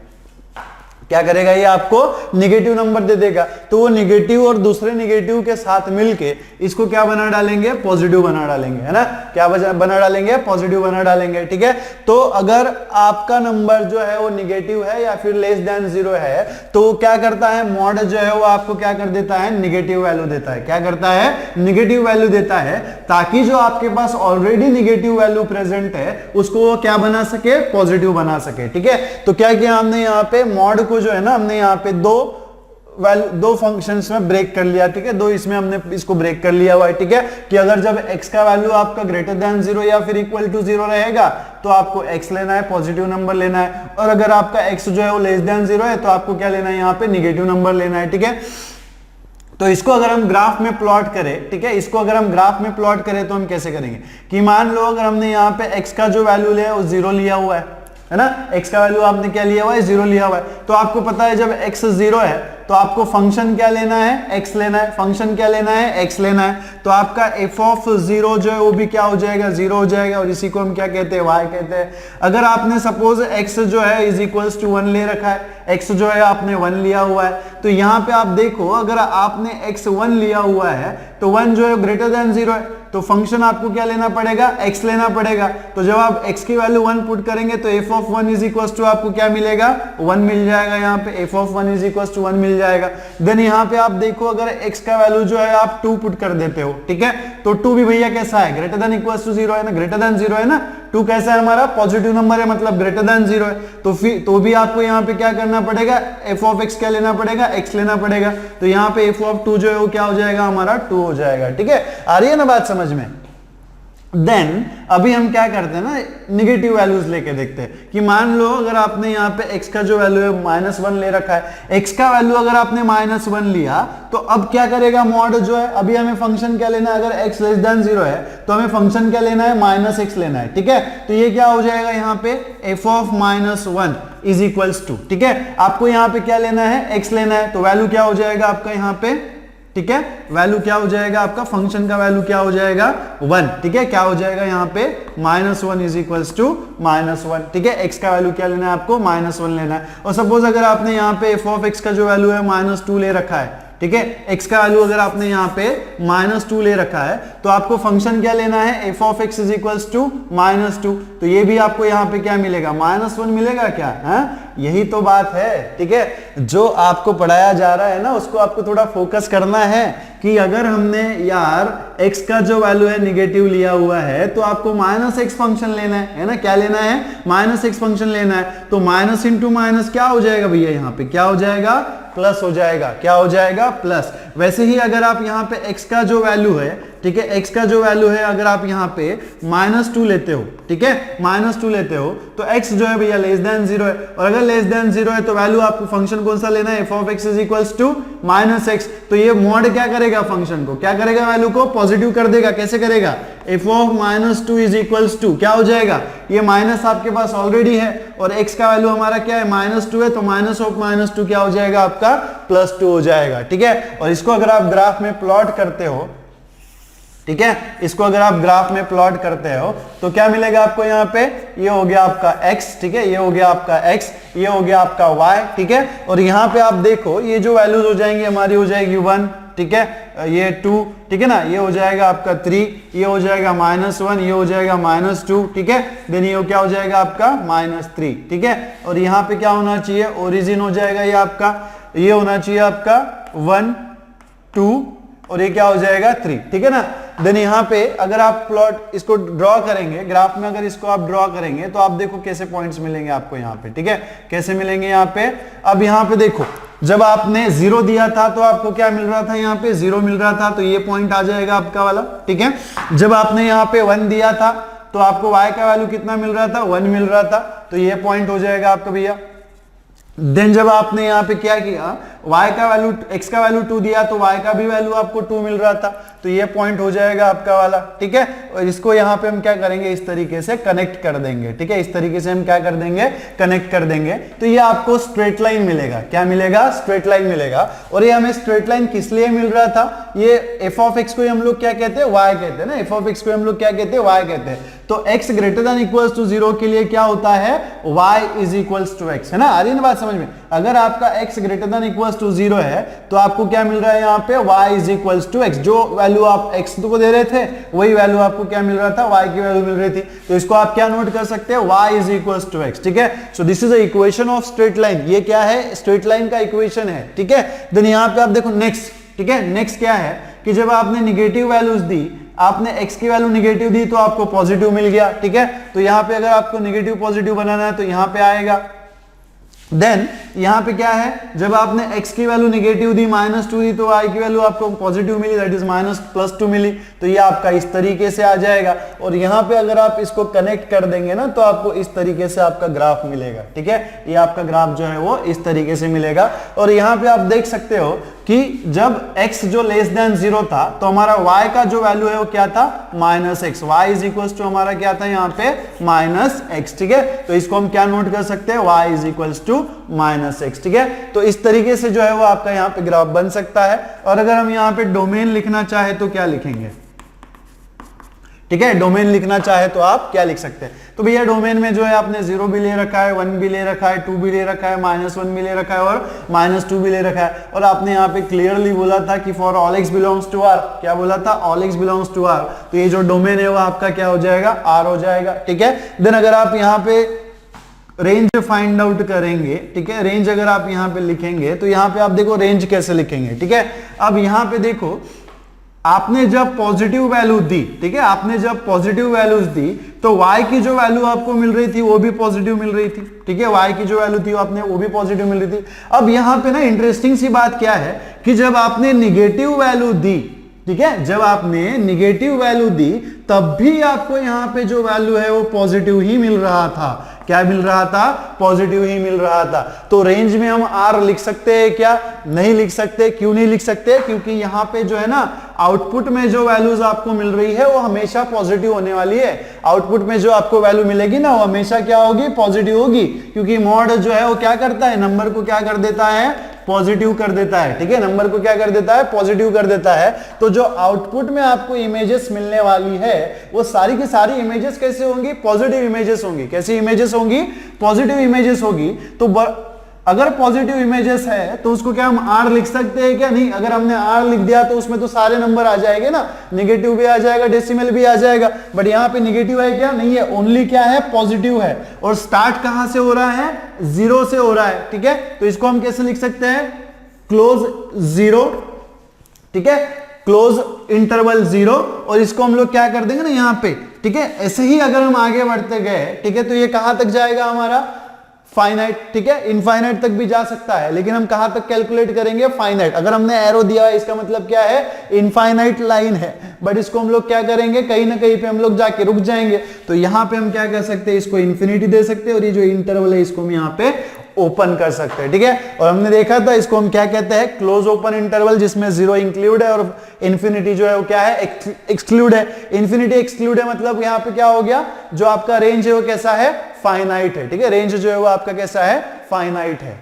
क्या करेगा, ये आपको निगेटिव नंबर दे देगा। तो वो निगेटिव और दूसरे निगेटिव के साथ मिलके इसको क्या बना डालेंगे, पॉजिटिव बना डालेंगे, है ना, क्या बना डालेंगे, पॉजिटिव बना डालेंगे। ठीक है, तो अगर आपका नंबर जो है वो निगेटिव है या फिर लेस देन 0 है, तो क्या करता है, मॉड जो है वो आपको क्या कर देता है, निगेटिव वैल्यू देता है। क्या करता है, निगेटिव वैल्यू देता है, ताकि जो आपके पास ऑलरेडी निगेटिव वैल्यू प्रेजेंट है उसको वो क्या बना सके, पॉजिटिव बना सके। ठीक है, तो क्या किया हमने यहाँ पे, मॉड को जो है ना, हमने यहाँ पे दो फंक्शंस में ब्रेक कर लिया। ठीक है, दो इसमें हमने इसको ब्रेक कर लिया हुआ है। ठीक है, कि अगर जब x का वैल्यू आपका ग्रेटर देन 0 या फिर इक्वल टू 0 रहेगा, तो आपको x लेना है, पॉजिटिव नंबर लेना है, और अगर आपका x जो है वो लेस देन 0 है, तो आपको क्या लेना है, यहाँ पे निगेटिव नंबर लेना है। ठीक है, तो इसको अगर हम ग्राफ में प्लॉट करें, ठीक है, इसको अगर हम ग्राफ में प्लॉट करें तो हम कैसे करेंगे, कि मान लो अगर हमने यहाँ पे x का जो वैल्यू लिया है वो 0 लिया हुआ है ना, x का वैल्यू आपने क्या लिया हुआ है, 0 लिया हुआ है, तो आपको पता है जब x 0 है तो आपको फंक्शन क्या लेना है, x लेना है, फंक्शन क्या लेना है, x लेना है, तो आपका f ऑफ 0 जो है वो भी क्या हो जाएगा, 0 हो जाएगा, और इसी को हम क्या कहते हैं, y कहते हैं। अगर आपने सपोज x जो है इज इक्वल्स टू 1 ले रखा है, x जो है आपने 1 लिया हुआ है, तो यहाँ पे आप देखो अगर आपने x 1 लिया हुआ है तो 1 जो है ग्रेटर देन 0 है, तो फंक्शन आपको क्या लेना पड़ेगा, x लेना पड़ेगा। तो जब आप x की वैल्यू 1 पुट करेंगे तो f of 1 is equals to आपको क्या मिलेगा, 1 मिल जाएगा, यहाँ पे f of 1 is equals to 1 मिल जाएगा। देन यहाँ पे आप देखो अगर x का वैल्यू जो है आप 2 पुट कर देते हो, ठीक है, तो 2 भी भैया कैसा है, ग्रेटर देन इक्वल्स टू 0 है ना, ग्रेटर देन 0 है ना, 2 कैसा है हमारा, पॉजिटिव नंबर है, मतलब ग्रेटर देन 0 है, तो फिर तो भी आपको यहाँ पे क्या करना पड़ेगा, f ऑफ x क्या लेना पड़ेगा, x लेना पड़ेगा, तो यहाँ पे f ऑफ 2 जो है वो क्या हो जाएगा, हमारा 2 हो जाएगा। ठीक है, आ रही है ना बात समझ में। देन अभी हम क्या करते हैं ना, निगेटिव वैल्यूज लेके देखते हैं, कि मान लो अगर आपने यहाँ पे x का जो वैल्यू है -1 ले रखा है, x का वैल्यू अगर आपने -1 लिया, तो अब क्या करेगा मॉड जो है, अभी हमें फंक्शन क्या लेना है, अगर x लेस देन 0 है तो हमें फंक्शन क्या लेना है, -x लेना है। ठीक है, तो ये क्या हो जाएगा यहाँ पे, f of -1 is equals to, ठीक है, आपको यहाँ पे क्या लेना है, x लेना है, तो वैल्यू क्या हो जाएगा आपका यहाँ पे, ठीक है, वैल्यू क्या हो जाएगा आपका, फंक्शन का वैल्यू क्या हो जाएगा, 1। ठीक है, क्या हो जाएगा यहाँ पे, -1 इज इक्वल्स टू -1। ठीक है, x का वैल्यू क्या लेना है आपको, -1 लेना है। और सपोज अगर आपने यहाँ पे f ऑफ x का जो वैल्यू है -2 ले रखा है, ठीक है, x का वैल्यू अगर आपने यहाँ पे -2 ले रखा है, तो आपको फंक्शन क्या लेना है, f of x is equals to -2, तो ये भी आपको यहाँ पे क्या मिलेगा, -1 मिलेगा क्या, है, यही तो बात है। ठीक है, जो आपको पढ़ाया जा रहा है ना उसको आपको थोड़ा फोकस करना है, कि अगर हमने यार x का जो वैल्यू है निगेटिव लिया हुआ है, तो आपको -x फंक्शन लेना है ना, क्या लेना है, -x फंक्शन लेना है, तो माइनस इंटू माइनस क्या हो जाएगा भैया, यहाँ पे क्या हो जाएगा, प्लस हो जाएगा, क्या हो जाएगा, प्लस। वैसे ही अगर आप यहाँ पे x का जो वैल्यू है, ठीक है, x का जो वैल्यू है अगर आप यहाँ पे -2 लेते हो, ठीक है, -2 लेते हो, तो x जो है भैया लेस देन 0 है, और अगर लेस देन 0 है तो वैल्यू आपको फंक्शन कौन सा लेना है, f of x is equals to -x, तो ये मॉड क्या करेगा, फंक्शन को क्या करेगा, वैल्यू को पॉजिटिव कर देगा। कैसे करेगा, f of -2 is equals to क्या हो जाएगा, ये माइनस आपके पास ऑलरेडी है, और x का वैल्यू हमारा क्या है, -2 है, तो माइनस ऑफ -2 क्या हो जाएगा आपका, +2 हो जाएगा। ठीक है, और इसको अगर आप ग्राफ में प्लॉट करते हो, ठीक है। इसको अगर आप ग्राफ में प्लॉट करते हो तो क्या मिलेगा आपको यहाँ पे, ये हो गया आपका x, ठीक है, ये हो गया आपका x, ये हो गया आपका y, ठीक है। और यहाँ पे आप देखो ये जो वैल्यूज हो जाएंगी हमारी हो जाएगी 1, ठीक है, ये 2, ठीक है ना, ये हो जाएगा आपका 3, ये हो जाएगा -1, ये हो जाएगा -2, ठीक है, देन ये क्या हो जाएगा आपका -3, ठीक है। और यहाँ पे क्या होना चाहिए, ओरिजिन हो जाएगा ये आपका, ये होना चाहिए आपका 1, 2 और ये क्या हो जाएगा 3, ठीक है ना। देन यहाँ पे अगर आप प्लॉट इसको ड्रॉ करेंगे ग्राफ में, अगर इसको आप ड्रॉ करेंगे तो आप देखो कैसे पॉइंट्स मिलेंगे आपको यहाँ पे, ठीक है, कैसे मिलेंगे यहाँ पे। अब यहाँ पे देखो जब आपने 0 दिया था तो आपको क्या मिल रहा था, यहाँ पे 0 मिल रहा था, तो ये पॉइंट आ जाएगा आपका वाला, ठीक है। जब आपने यहाँ पे 1 दिया था तो आपको y का वैल्यू कितना मिल रहा था, 1 मिल रहा था, तो ये पॉइंट हो जाएगा आपका भैया। देन जब आपने यहाँ पे क्या किया, y का वैल्यू, x का वैल्यू 2 दिया तो y का भी वैल्यू आपको 2 मिल रहा था, तो ये पॉइंट हो जाएगा आपका वाला, ठीक है। और इसको यहाँ पे हम क्या करेंगे, इस तरीके से कनेक्ट कर देंगे, ठीक है, इस तरीके से हम क्या कर देंगे, कनेक्ट कर देंगे, तो ये आपको स्ट्रेट लाइन मिलेगा। क्या मिलेगा, स्ट्रेट लाइन मिलेगा। और ये हमें स्ट्रेट लाइन किस लिए मिल रहा था, ये f ऑफ x को हम लोग क्या कहते हैं, y कहते हैं ना, f ऑफ x को हम लोग क्या कहते हैं, y कहते हैं। तो x greater than equals to 0 के लिए क्या होता है, y is equals to x, है ना, आ रही है ना बात समझ में। अगर आपका x greater than equals to 0 है तो आपको क्या मिल रहा है यहाँ पे, y is equals to x, जो वैल्यू आप x को दे रहे थे वही वैल्यू आपको क्या मिल रहा था, y की वैल्यू मिल रही थी। तो इसको आप क्या नोट कर सकते हैं, y is equals to x, ठीक है। So this is the equation of straight line, ये क्या है, स्ट्रेट लाइन का इक्वेशन है, ठीक है। देन यहाँ पे आप देखो नेक्स्ट, ठीक है, नेक्स्ट क्या है कि जब आपने निगेटिव वैल्यूज दी, आपने x की वैल्यू निगेटिव दी तो आपको पॉजिटिव मिल गया, ठीक है। तो यहाँ पे अगर आपको निगेटिव पॉजिटिव बनाना है तो यहाँ पे आएगा। देन यहाँ पे क्या है, जब आपने x की वैल्यू निगेटिव दी, -2 दी, तो y की वैल्यू आपको पॉजिटिव मिली, दैट इज -+2 मिली, तो ये आपका इस तरीके से आ जाएगा। और यहाँ पे अगर आप इसको कनेक्ट कर देंगे ना तो आपको इस तरीके से आपका ग्राफ मिलेगा, ठीक है, ये आपका ग्राफ जो है वो इस तरीके से मिलेगा। और यहाँ पे आप देख सकते हो कि जब x जो लेस देन 0 था तो हमारा y का जो वैल्यू है वो क्या था, -x, y is equals to हमारा क्या था यहाँ पे, -x, ठीक है। तो इसको हम क्या नोट कर सकते हैं, y is equals to -x, ठीक है। तो इस तरीके से जो है वो आपका यहाँ पे ग्राफ बन सकता है। और अगर हम यहाँ पे डोमेन लिखना चाहे तो क्या लिखेंगे, ठीक है, डोमेन लिखना चाहे तो आप क्या लिख सकते हैं। तो भैया डोमेन में जो है आपने 0 भी ले रखा है, 1 भी ले रखा है, 2 भी ले रखा है, -1 भी ले रखा है और -2 भी ले रखा है। और आपने यहाँ पे क्लियरली बोला था कि for all x belongs to r, क्या बोला था, all x belongs to r, तो ये जो डोमेन है वो आपका क्या हो जाएगा, r हो जाएगा, ठीक है। देन अगर आप यहाँ पे रेंज फाइंड आउट करेंगे, ठीक है, रेंज अगर आप यहाँ पे लिखेंगे तो यहाँ पे आप देखो रेंज कैसे लिखेंगे, ठीक है। अब यहाँ पे देखो आपने जब पॉजिटिव वैल्यू दी, ठीक है, आपने जब पॉजिटिव वैल्यूज दी तो y की जो वैल्यू आपको मिल रही थी वो भी पॉजिटिव मिल रही थी, ठीक है, y की जो वैल्यू थी आपने वो भी पॉजिटिव मिल रही थी। अब यहाँ पे ना इंटरेस्टिंग सी बात क्या है कि जब आपने निगेटिव वैल्यू दी, ठीक है, जब आपने निगेटिव वैल्यू दी तब भी आपको यहाँ पे जो वैल्यू है वो पॉजिटिव ही मिल रहा था। क्या मिल रहा था, पॉजिटिव ही मिल रहा था। तो रेंज में हम r लिख सकते हैं क्या, नहीं लिख सकते। क्यों नहीं लिख सकते, क्योंकि यहाँ पे जो है ना आउटपुट में जो वैल्यूज आपको मिल रही है वो हमेशा पॉजिटिव होने वाली है। आउटपुट में जो आपको वैल्यू मिलेगी ना वो हमेशा क्या होगी, पॉजिटिव होगी, क्योंकि मॉड जो है वो क्या करता है, नंबर को क्या कर देता है, पॉजिटिव कर देता है, ठीक है, नंबर को क्या कर देता है, पॉजिटिव कर देता है। तो जो आउटपुट में आपको इमेजेस मिलने वाली है वो सारी की सारी इमेजेस कैसे होंगी, पॉजिटिव इमेजेस होंगी। कैसी इमेजेस होंगी, पॉजिटिव इमेजेस होगी। तो अगर पॉजिटिव इमेजेस है तो उसको क्या हम r लिख सकते हैं क्या, नहीं। अगर हमने r लिख दिया तो उसमें तो सारे नंबर आ जाएंगे ना, निगेटिव भी आ जाएगा, डेसिमल भी आ जाएगा, बट यहाँ पे निगेटिव है क्या, नहीं है, ओनली क्या है, पॉजिटिव है। और स्टार्ट कहां से हो रहा है, 0 से हो रहा है, ठीक है। तो इसको हम कैसे लिख सकते हैं, क्लोज 0, ठीक है, क्लोज इंटरवल 0, और इसको हम लोग क्या कर देंगे ना यहाँ पे, ठीक है। ऐसे ही अगर हम आगे बढ़ते गए, ठीक है, तो ये कहां तक जाएगा हमारा, फाइनाइट, ठीक है, इनफाइनाइट तक भी जा सकता है, लेकिन हम कहां तक कैलकुलेट करेंगे, फाइनाइट। अगर हमने एरो दिया है इसका मतलब क्या है, इनफाइनाइट लाइन है, बट इसको हम लोग क्या करेंगे, कहीं ना कहीं पे हम लोग जाके रुक जाएंगे। तो यहां पे हम क्या कर सकते हैं, इसको इन्फिनिटी दे सकते हैं, और ये जो इंटरवल है इसको हम यहाँ पे ओपन कर सकते हैं, ठीक है। और हमने देखा था इसको हम क्या कहते हैं, क्लोज ओपन इंटरवल, जिसमें 0 इंक्लूड है और इन्फिनिटी जो है वो क्या है, एक्सक्लूड है। इन्फिनिटी एक्सक्लूड है मतलब यहाँ पे क्या हो गया, जो आपका रेंज है वो कैसा है, फाइनाइट है, ठीक है, रेंज जो है वो आपका कैसा है, फाइनाइट है।